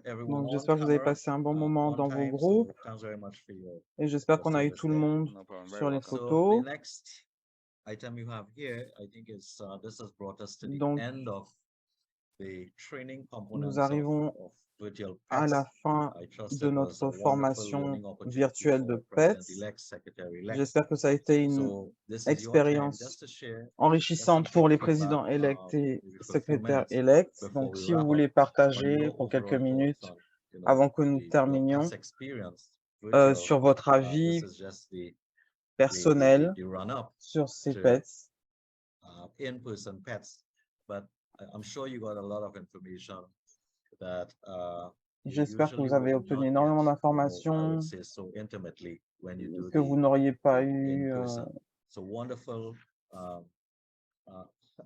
everyone Donc, on j'espère que vous avez camera, passé un bon moment on dans vos time, groupes. so thanks very much for your Et j'espère qu'on a eu service tout le there. monde No problem. Very sur les welcome. So photos. the next item you have here, I think is this has brought us to the Donc, end of the training nous components arrivons of virtual à la pets. fin I trust de it was a notre wonderful formation learning opportunity virtuelle for de President PETS. elect, Secretary elect. J'espère que ça a été une So this is your time expérience just to share enrichissante just some pour les quick feedback, présidents élects et maybe for a few secrétaires minutes élects. before Donc, we si vous wrap up voulez on partager your pour quelques overall thoughts minutes on, avant que nous your terminions past experience virtual. sur votre This avis is just the personnel run-up sur ces to PETS. In-person pets, but I'm sure you got a lot of information that you J'espère que usually vous avez would obtenu not énormément get, I d'informations would say so intimately when you do que vous the n'auriez pas eu in-person. So wonderful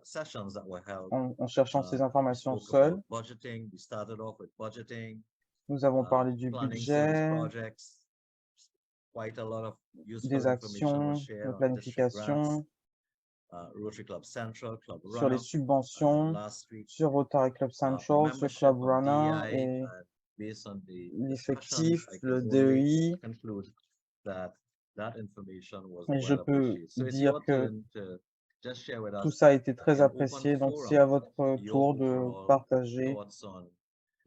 sessions that were held. en cherchant ces informations Spoke seuls. about budgeting. We started off with budgeting. Nous avons parlé du Planning service budget, projects. Quite a lot of useful des information was actions, shared de on district grants, planification, Rotary Club Central, Club sur les Runner. subventions, Last week, sur Rotary Club for Central, sur membership Club on Runner DEI, et based on the l'effectif, discussions, I le can only DEI. conclude that information was Et je well peux appreciated. So it's dire your que turn to just share with tout us ça a été très in open apprécié. Donc, c'est forum à votre your tour de overall partager thoughts on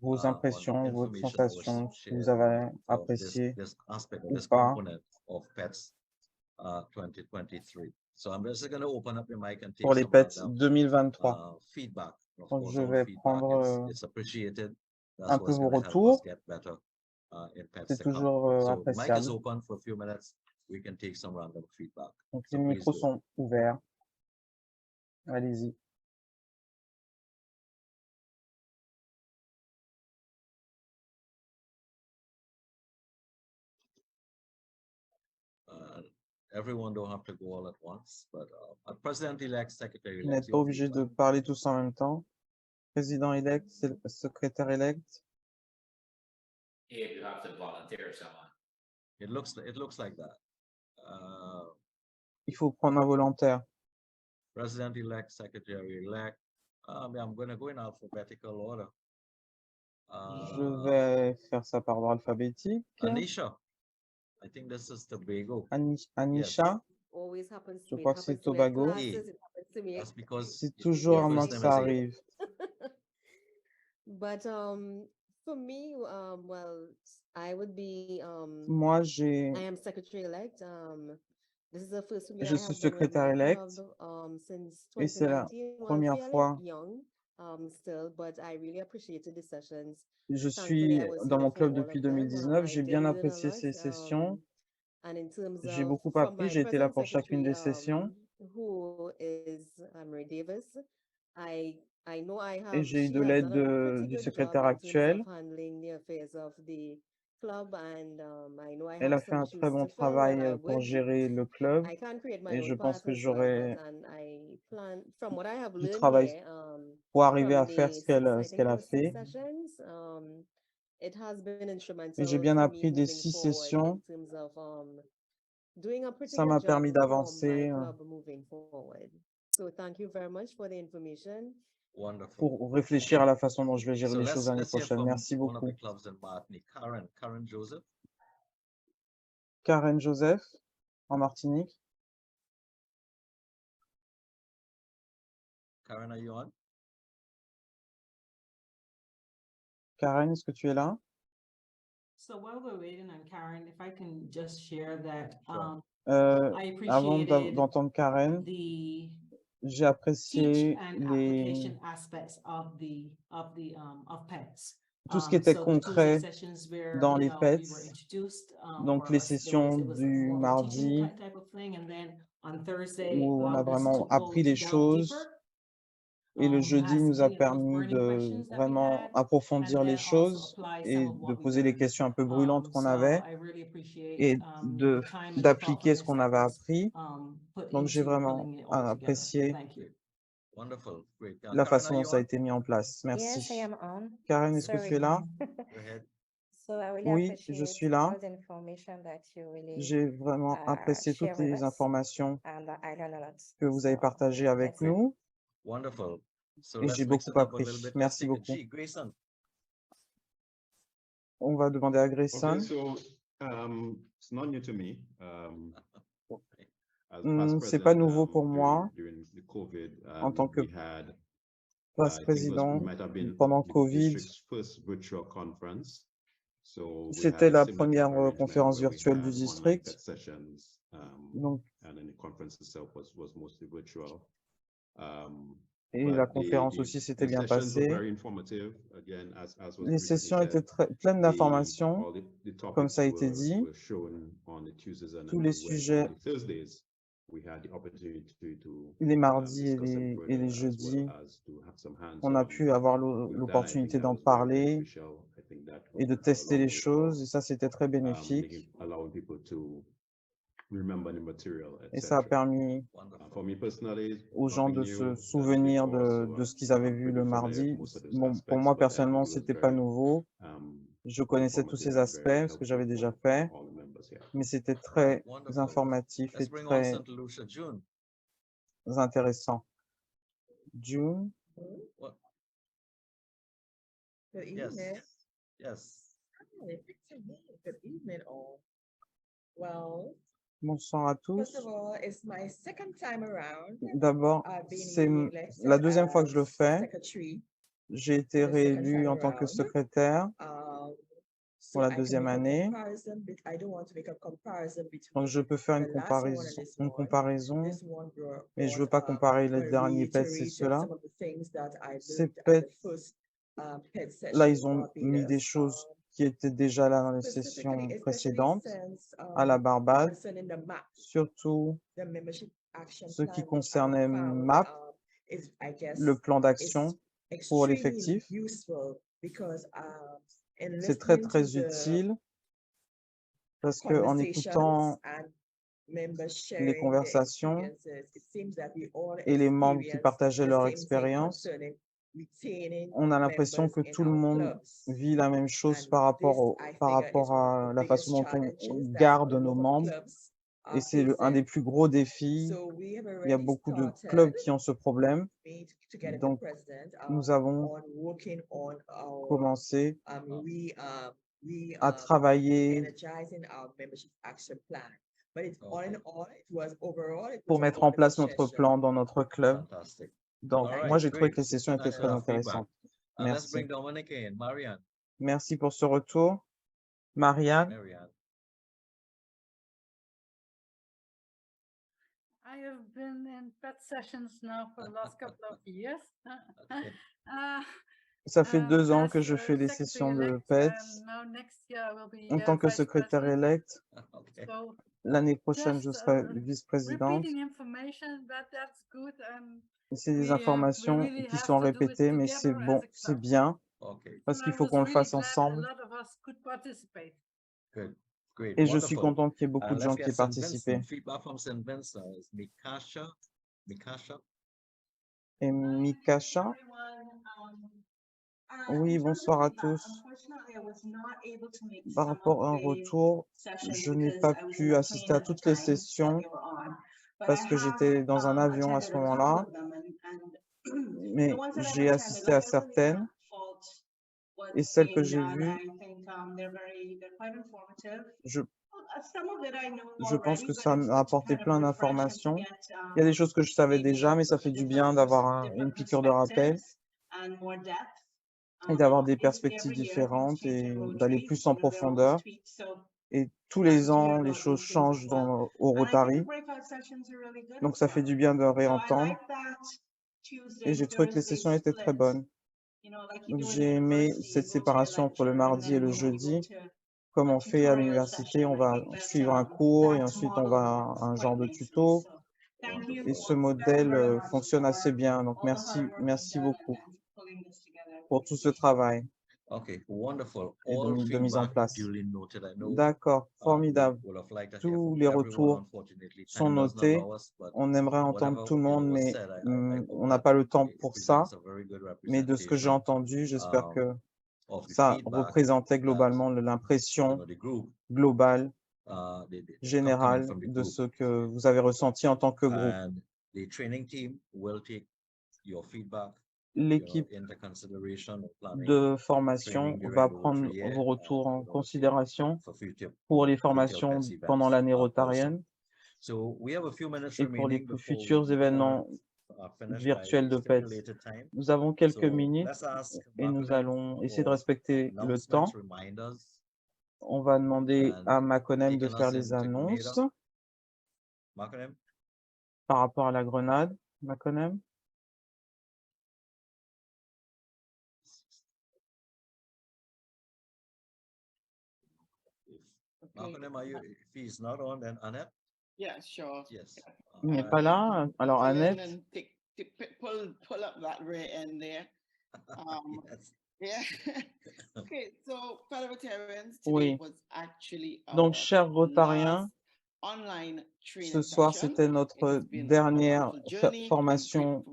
vos on impressions, the vos information that was sensations, ce que vous shared avez of apprécié this aspect of ou this pas. component of PETS 2023. So I'm just going to open up your mic and take Pour les some PETS random 2023. feedback. Of Donc, course, je all vais feedback prendre it's appreciated. That's un peu what's vos going to help us retours. get better in PETS C'est to come. toujours So mic is appréciable. open for a few minutes. We can take some random feedback. Donc, So les please micros do. sont ouverts. Allez-y. Everyone don't have to go all at once, but President-elect, Vous Secretary-elect, n'êtes pas your obligé de feedback. parler tous en même temps. Président élect, secrétaire élect. If you have to volunteer someone. It looks like that. Il faut prendre un volontaire. President-elect, Secretary-elect. I'm going to go in alphabetical order. Je vais faire ça par ordre alphabétique. Anisha, I think this is Tobago. Anisha, Always happens to je me. crois It que c'est happens to me at Tobago. classes, it happens to me. That's because C'est toujours your à moi first que name ça is A. arrive. But for me, well, I would be Moi, I am secretary-elect. This is the first for me. je I suis have been with secrétaire my élect. club since Et c'est la 2019. Well, première fairly fois. young still, but I really appreciated the sessions. Je Thankfully, suis I was dans here mon for club all depuis of them. 2019. I J'ai did bien learn a apprécié lot. ces sessions. And in terms J'ai of beaucoup from appris. my J'ai été là present pour chacune secretary, des sessions. who is Marie Davis. I know I Et have, j'ai eu she de has l'aide done a pretty du good secrétaire job in terms actuel. of handling the affairs of the club, and I know I Elle have a fait some un très shoes bon to fill, and travail I pour would, gérer le club. I can't create my Et own je pense path que as well, j'aurai and I plan, from what I have du learned travail here, pour arriver from à faire the ce I think qu'elle it a was 6 fait. sessions, it has been Et j'ai instrumental bien for me appris des moving 6 forward sessions. in terms of doing a pretty Ça good m'a job permis for my d'avancer club moving forward. So thank you very much for the information. Wonderful. pour réfléchir à la façon dont je vais gérer So les choses l'année let's hear prochaine. from Merci one of beaucoup. the clubs in Martinique, Karen Joseph. Karen Joseph, en Martinique. Karen, are you on? Karen, est-ce que tu es là? So while we're waiting on Karen, if I can just share that Sure. I Avant appreciated d'entendre Karen, the J'ai apprécié and application aspects of PETS. tout ce qui était So the Tuesday concret sessions where, dans you les know, we were PETS, introduced, donc les sessions du more of a teaching mardi type of thing, and then on Thursday où on a allowed us vraiment to appris go les delve choses deeper. et le jeudi Ask, nous a you know, those permis burning de questions that we vraiment had, and approfondir les then also choses apply some et of de what we poser les learned. questions un peu brûlantes qu'on So avait I really appreciate et the time and the d'appliquer ce thoughtfulness qu'on that avait was appris. put Donc j'ai into vraiment pulling it all together. apprécié Thank you. Wonderful, great. la Karen, façon are dont you ça a on? été mis en place. Yes, I Merci. am on. Karen, est-ce que tu es Sorry. là? Go ahead. So I really Oui, je appreciate suis là. all the information that you really J'ai vraiment apprécié share toutes with les us, informations and I learned a lot. que vous avez So partagées avec that's it. nous Wonderful. So et let's j'ai mix beaucoup it up a little appris. bit. Let's Merci take a beaucoup. G. Grayson. On va demander à Okay, Grayson. so it's not new to me. As C'est pas president, nouveau pour moi during the COVID, en tant que we had, vice-président might have been pendant the COVID. district's first virtual conference. So we had C'était a la similar type première of arrangement conférence where we virtuelle du had online district. PET sessions, Donc, and then the conference itself was mostly virtual. et But la conférence aussi s'était bien sessions were passée. very informative. Again, as was Les recently sessions said, étaient pleines d'informations, all the comme ça a topics été dit. were shown on the Tuesdays and Tous then les when sujets, on the Thursdays we had the opportunity to les mardis discuss them et les further, as jeudis, well as to have some on a hands-on. pu avoir With that, I think l'opportunité that d'en was very parler beneficial. I think that et de went a tester long les way choses, for, et ça, c'était très bénéfique. allowing people to remember the material, Et ça a etc. permis For me personally, aux gens nothing de new se than souvenir before, so de ce qu'ils avaient I'm vu pretty le familiar with mardi. most of those Bon, pour aspects, moi, but personnellement, it was c'était pas very nouveau. Je connaissais tous ces informative and aspects very parce que j'avais helpful déjà for fait, all the members here. mais c'était All right, très wonderful. informatif et Let's bring on très St. Lucia June. intéressant. June, What? Good Yes. evening. Yes. Hi, good evening all. Well, bonsoir à tous. first of all, it's my second time around. D'abord, I've been c'est reelected la deuxième fois que je le as fais. secretary J'ai été for the second réélu time en tant que around. secrétaire So pour la I can deuxième make a année. comparison, but I don't want to make a comparison Donc, between je peux faire the last one and this one. This one mais je ne veux pas comparer les derniers PETS et reiterated ceux-là. some of the things that I Ces learned at the PETS, first PET là, session ils ont in mis des Barbados. choses qui étaient déjà là dans les sessions Especially précédentes since à la Barbade, concerning the MAP, surtout the membership action ce qui plan, which I concernait found, MAP, is, I guess, le plan d'action pour extremely l'effectif. useful because in C'est très, listening to très the utile parce qu'en écoutant conversations and members les sharing their conversations experiences, it seems that we all et les membres qui experience partageaient the leur same thing expérience, concerning retaining on a l'impression members que in tout le our monde clubs. vit la même chose And par rapport, this, I par figure, rapport is one à of the la biggest façon dont on challenges that garde a nos lot of membres. clubs Et are c'est un des facing. plus gros défis. So we have Il y a already beaucoup de started, clubs qui ont ce problème. me together with Donc, the president, nous avons on working on our commencé à travailler energizing our membership action plan. But it's all in all, it was overall, it pour was a mettre en place wonderful notre session. plan dans notre club. Fantastic. Donc, All right, moi, j'ai trouvé que great. les sessions étaient Nice très feedback. intéressantes. Let's Merci. bring Dominic in. Marianne. Merci pour ce retour. Marianne, Marianne. I have been in PET sessions now for the last couple of years. Okay. ça fait 2 ans As que je fais les secretary sessions de elect, PETS. and now next year I will be En tant que vice secrétaire president. élect, Okay. So l'année prochaine, je just serai vice-présidente. repeating information, but that's good. And C'est des we informations really qui have sont to do it répétées, mais c'est together bon, as a c'est club. bien, Okay. parce And qu'il I faut was qu'on le really fasse glad ensemble. a lot of us could participate. Good. Great. Et je suis Wonderful. content qu'il y ait beaucoup de Let's gens get qui aient St. participé. Vincent. Feedback from St. Vincent is Mikasha. Mikasha. Et Mikasha, oui, bonsoir à tous. Par rapport à un retour, je n'ai pas pu assister à toutes les sessions parce que j'étais dans un avion à ce moment-là, mais j'ai assisté à certaines et celles que j'ai vues, je pense que ça m'a apporté plein d'informations. Il y a des choses que je savais déjà, mais ça fait du bien d'avoir une piqûre de rappel et d'avoir des perspectives différentes et d'aller plus en profondeur. Et tous les ans, les choses changent au Rotary. Donc, ça fait du bien de réentendre. Et j'ai trouvé que les sessions étaient très bonnes. Donc, j'ai aimé cette séparation entre le mardi et le jeudi. Comme on fait à l'université, on va suivre un cours et ensuite on va à un genre de tuto. Et ce modèle fonctionne assez bien. Donc, merci beaucoup pour tout ce travail. Okay, wonderful. Et All de mise en feedback place. duly noted. I know D'accord, formidable. would have liked to hear Tous from les everyone. retours Unfortunately, sont time doesn't notés. allow us, but On aimerait entendre whatever, tout le monde, was mais said, I on hope n'a that pas le temps it pour ça. presents a very good Mais de ce que j'ai representation, entendu, j'espère que of the ça feedback représentait that, globalement you l'impression know, the group, globale, the coming générale from the de group. ce que vous avez ressenti en tant que groupe. And the training team will take your feedback, L'équipe into consideration of planning de formation training during va the prendre Rotary year, vos retours en you know, considération for future pour les Rotary formations Pets events, pendant l'année also. rotarienne So we have a few minutes et pour les remaining before futurs we événements finish by virtuels de the PETS. stipulated time. Nous avons quelques So minutes let's ask et nous Makonnen allons essayer de for respecter le announcements, temps. reminders, On va demander and à Makonnen de taking faire us les into Grenada. annonces Makonnen? par rapport à la grenade. Makonnen? Makonnen, are you, if he's not on, then Annette? Yeah, sure. Yes. Il n'est pas là. Alors, Pull in Annette, and pull up that rear end there. Yes. Yeah. Okay, so parliamentarians, oui. today was actually Donc, our chers Rotariens, last online training ce soir, session. c'était notre dernière formation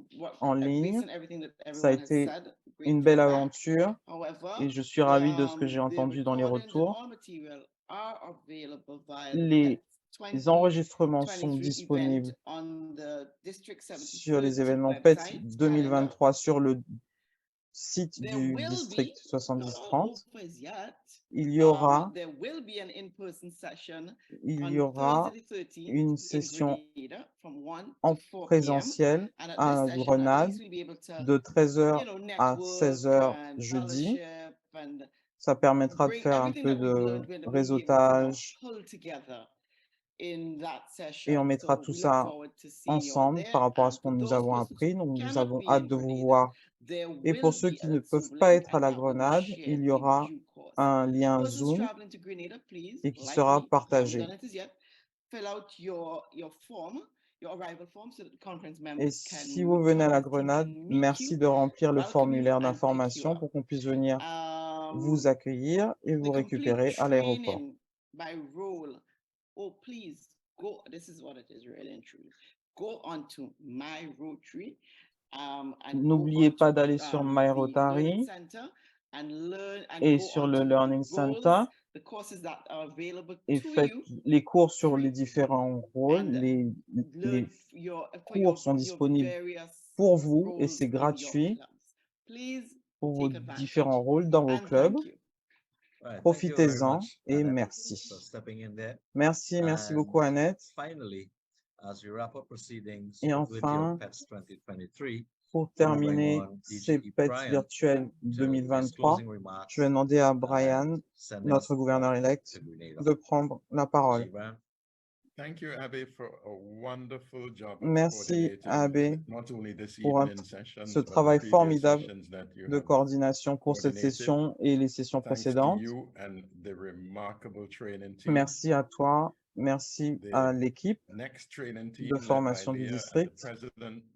en ligne. Based on everything that Ça a everyone has été said, great une belle feedback. aventure However, et je suis ravi de ce que j'ai the entendu dans les recordings and retours. all material are available via Les PETS enregistrements sont 2023 disponibles event on the District sur les 7030 événements PETS website 2023 sur le site There du will district be, not 7030. all over yet, Il y aura, there will be an in-person session il y on aura Thursday the 13th une in session Grenada from 1 en to 4 p.m. présentiel And at à this session, at Grenade least we'll be able to, de 13h you know, à network 16h and jeudi. fellowship and Ça permettra de bring faire un everything peu that we've de learned, we'll be able to now réseautage pull together in that et on session. mettra So tout we look ça forward to seeing you all ensemble there. par rapport à And ce que for nous those avons persons appris. who Donc, nous cannot avons be hâte in de vous Grenada, voir. there Et pour will ceux be qui a ne peuvent Zoom pas link être à and la that will be Grenade, shared il y in aura due course. un lien Persons Zoom traveling to Grenada, please, et qui like sera me, haven't partagé. done it as yet, fill out your form, your arrival form, so that the conference Et members can si vous venez à la come to Grenade, meet merci you, de remplir le welcome you, formulaire and pick you d'information up. pour qu'on puisse venir vous The accueillir et vous complete récupérer à l'aéroport. training by role. Oh, please go. This is what it is, really and truly. Go on to My Rotary, and go N'oubliez on pas to d'aller sur My the Learning Rotary Center and learn and et go sur on le to Learning the roles, Center the courses that are available et to faites you, les cours sur les free, différents rôles. and Les learn for cours sont your disponibles various pour vous et roles c'est in your gratuit clubs. Please pour vos take advantage différents rôles dans vos and clubs. thank you. Right, thank you very Profitez-en much, et Annette, merci. for stepping in there. Merci And beaucoup Annette. finally, as we wrap up proceedings Et with Virtual enfin, Pets 2023, pour bring terminer on ces DGE PETS Brian virtuels to his 2023, closing remarks je vais demander à and Brian, send us notre gouverneur-élect, to Grenada. de prendre la parole. DGE Brian. Thank you, Abby, for a wonderful job of Merci coordinating Abbé not only this pour evening sessions, ce but the travail previous formidable sessions that you de have coordination pour cette coordinated. session et les sessions Thanks to précédentes. you and the remarkable training team. Merci à toi, merci à l'équipe Next training team de led by formation du Leah and district,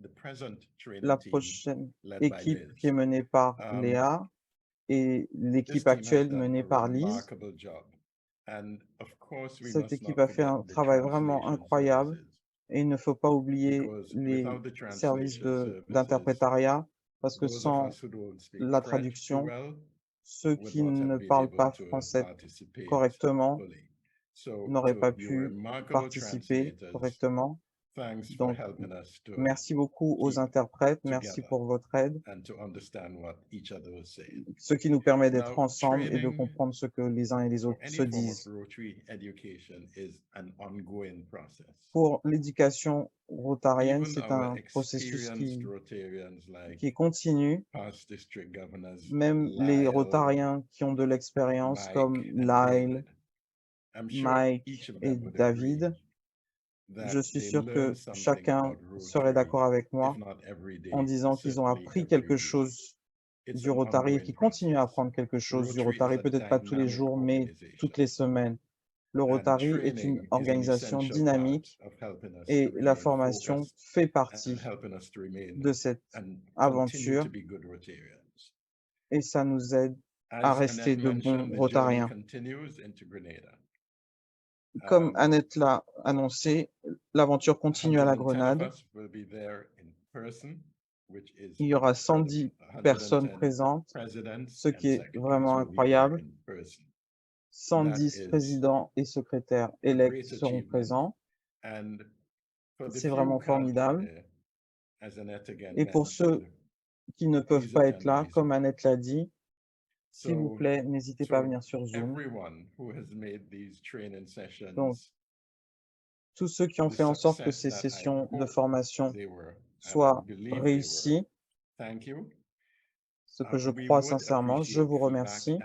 the present training la team prochaine led by équipe Liz. qui est menée par Léa et This l'équipe team has actuelle done menée a par Lise. remarkable job. And of course, we Cette must équipe not a fait un forget the travail vraiment translation incroyable services, et il ne faut pas oublier because les without the services translation services, d'interprétariat parce que those of sans us who don't speak la French too traduction, well ceux would qui not ne have been parlent able pas to français participate correctement fully. So n'auraient pas to you pu remarkable participer translators, correctement. thanks for Donc, helping us to merci beaucoup aux keep interprètes, merci together pour votre aide, and to understand what each other was saying. ce qui nous permet d'être Now, ensemble et de training comprendre ce que les uns et les for autres any se form of disent. Rotary education is an ongoing process. Pour l'éducation rotarienne, Even c'est our un processus experienced Rotarians like qui continue. past district governors Même les Lyle, Rotariens qui ont de l'expérience comme Mike, and Lyle David Mike et David. Je suis sûr que chacun serait d'accord avec moi en disant qu'ils ont appris quelque chose du Rotary et qu'ils continuent à apprendre quelque chose du Rotary, peut-être pas tous les jours, mais toutes les semaines. Le Rotary est une organisation dynamique et la formation fait partie de cette aventure et ça nous aide à rester de bons Rotariens. Comme Annette l'a annoncé, l'aventure continue à la Grenade. Il y aura 110 personnes présentes, ce qui est vraiment incroyable. 110 présidents et secrétaires élects seront présents. C'est vraiment formidable. Et pour ceux qui ne peuvent pas être là, comme Annette l'a dit, s'il vous plaît, n'hésitez pas à venir sur Zoom. Donc, tous ceux qui ont fait en sorte que ces sessions de formation soient réussies, ce que je crois sincèrement, je vous remercie.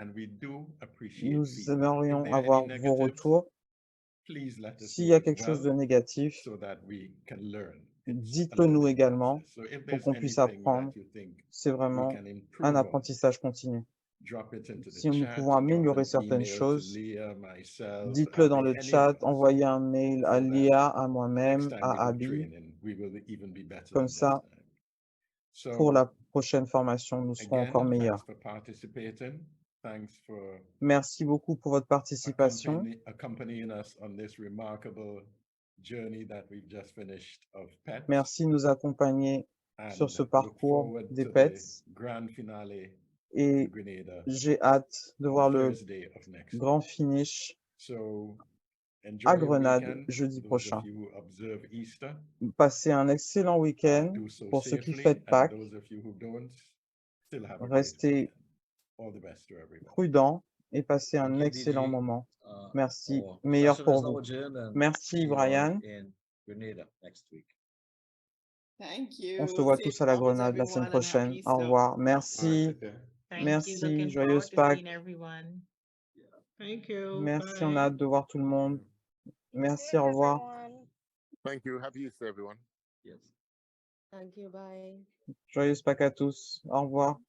Nous aimerions avoir vos retours. S'il y a quelque chose de négatif, dites-le nous également pour qu'on puisse apprendre. C'est vraiment un apprentissage continu. Si nous pouvons améliorer certaines choses, dites-le dans le chat, envoyez un mail à Léa, à moi-même, à Abby. Comme ça, pour la prochaine formation, nous serons encore meilleurs. Merci beaucoup pour votre participation. Merci de nous accompagner sur ce parcours des PETS. Et j'ai hâte de voir le grand finish à Grenade jeudi prochain. Passez un excellent week-end pour ceux qui fêtent Pâques. Restez prudents et passez un excellent moment. Merci. Meilleur pour vous. Merci, Brian. On se voit tous à la Grenade la semaine prochaine. Au revoir. Merci. Merci. Joyeuse Pâques. Merci. On a hâte de voir tout le monde. Merci. Au revoir. Thank you. Happy Easter, everyone. Thank you. Bye. Joyeuse Pâques à tous. Au revoir.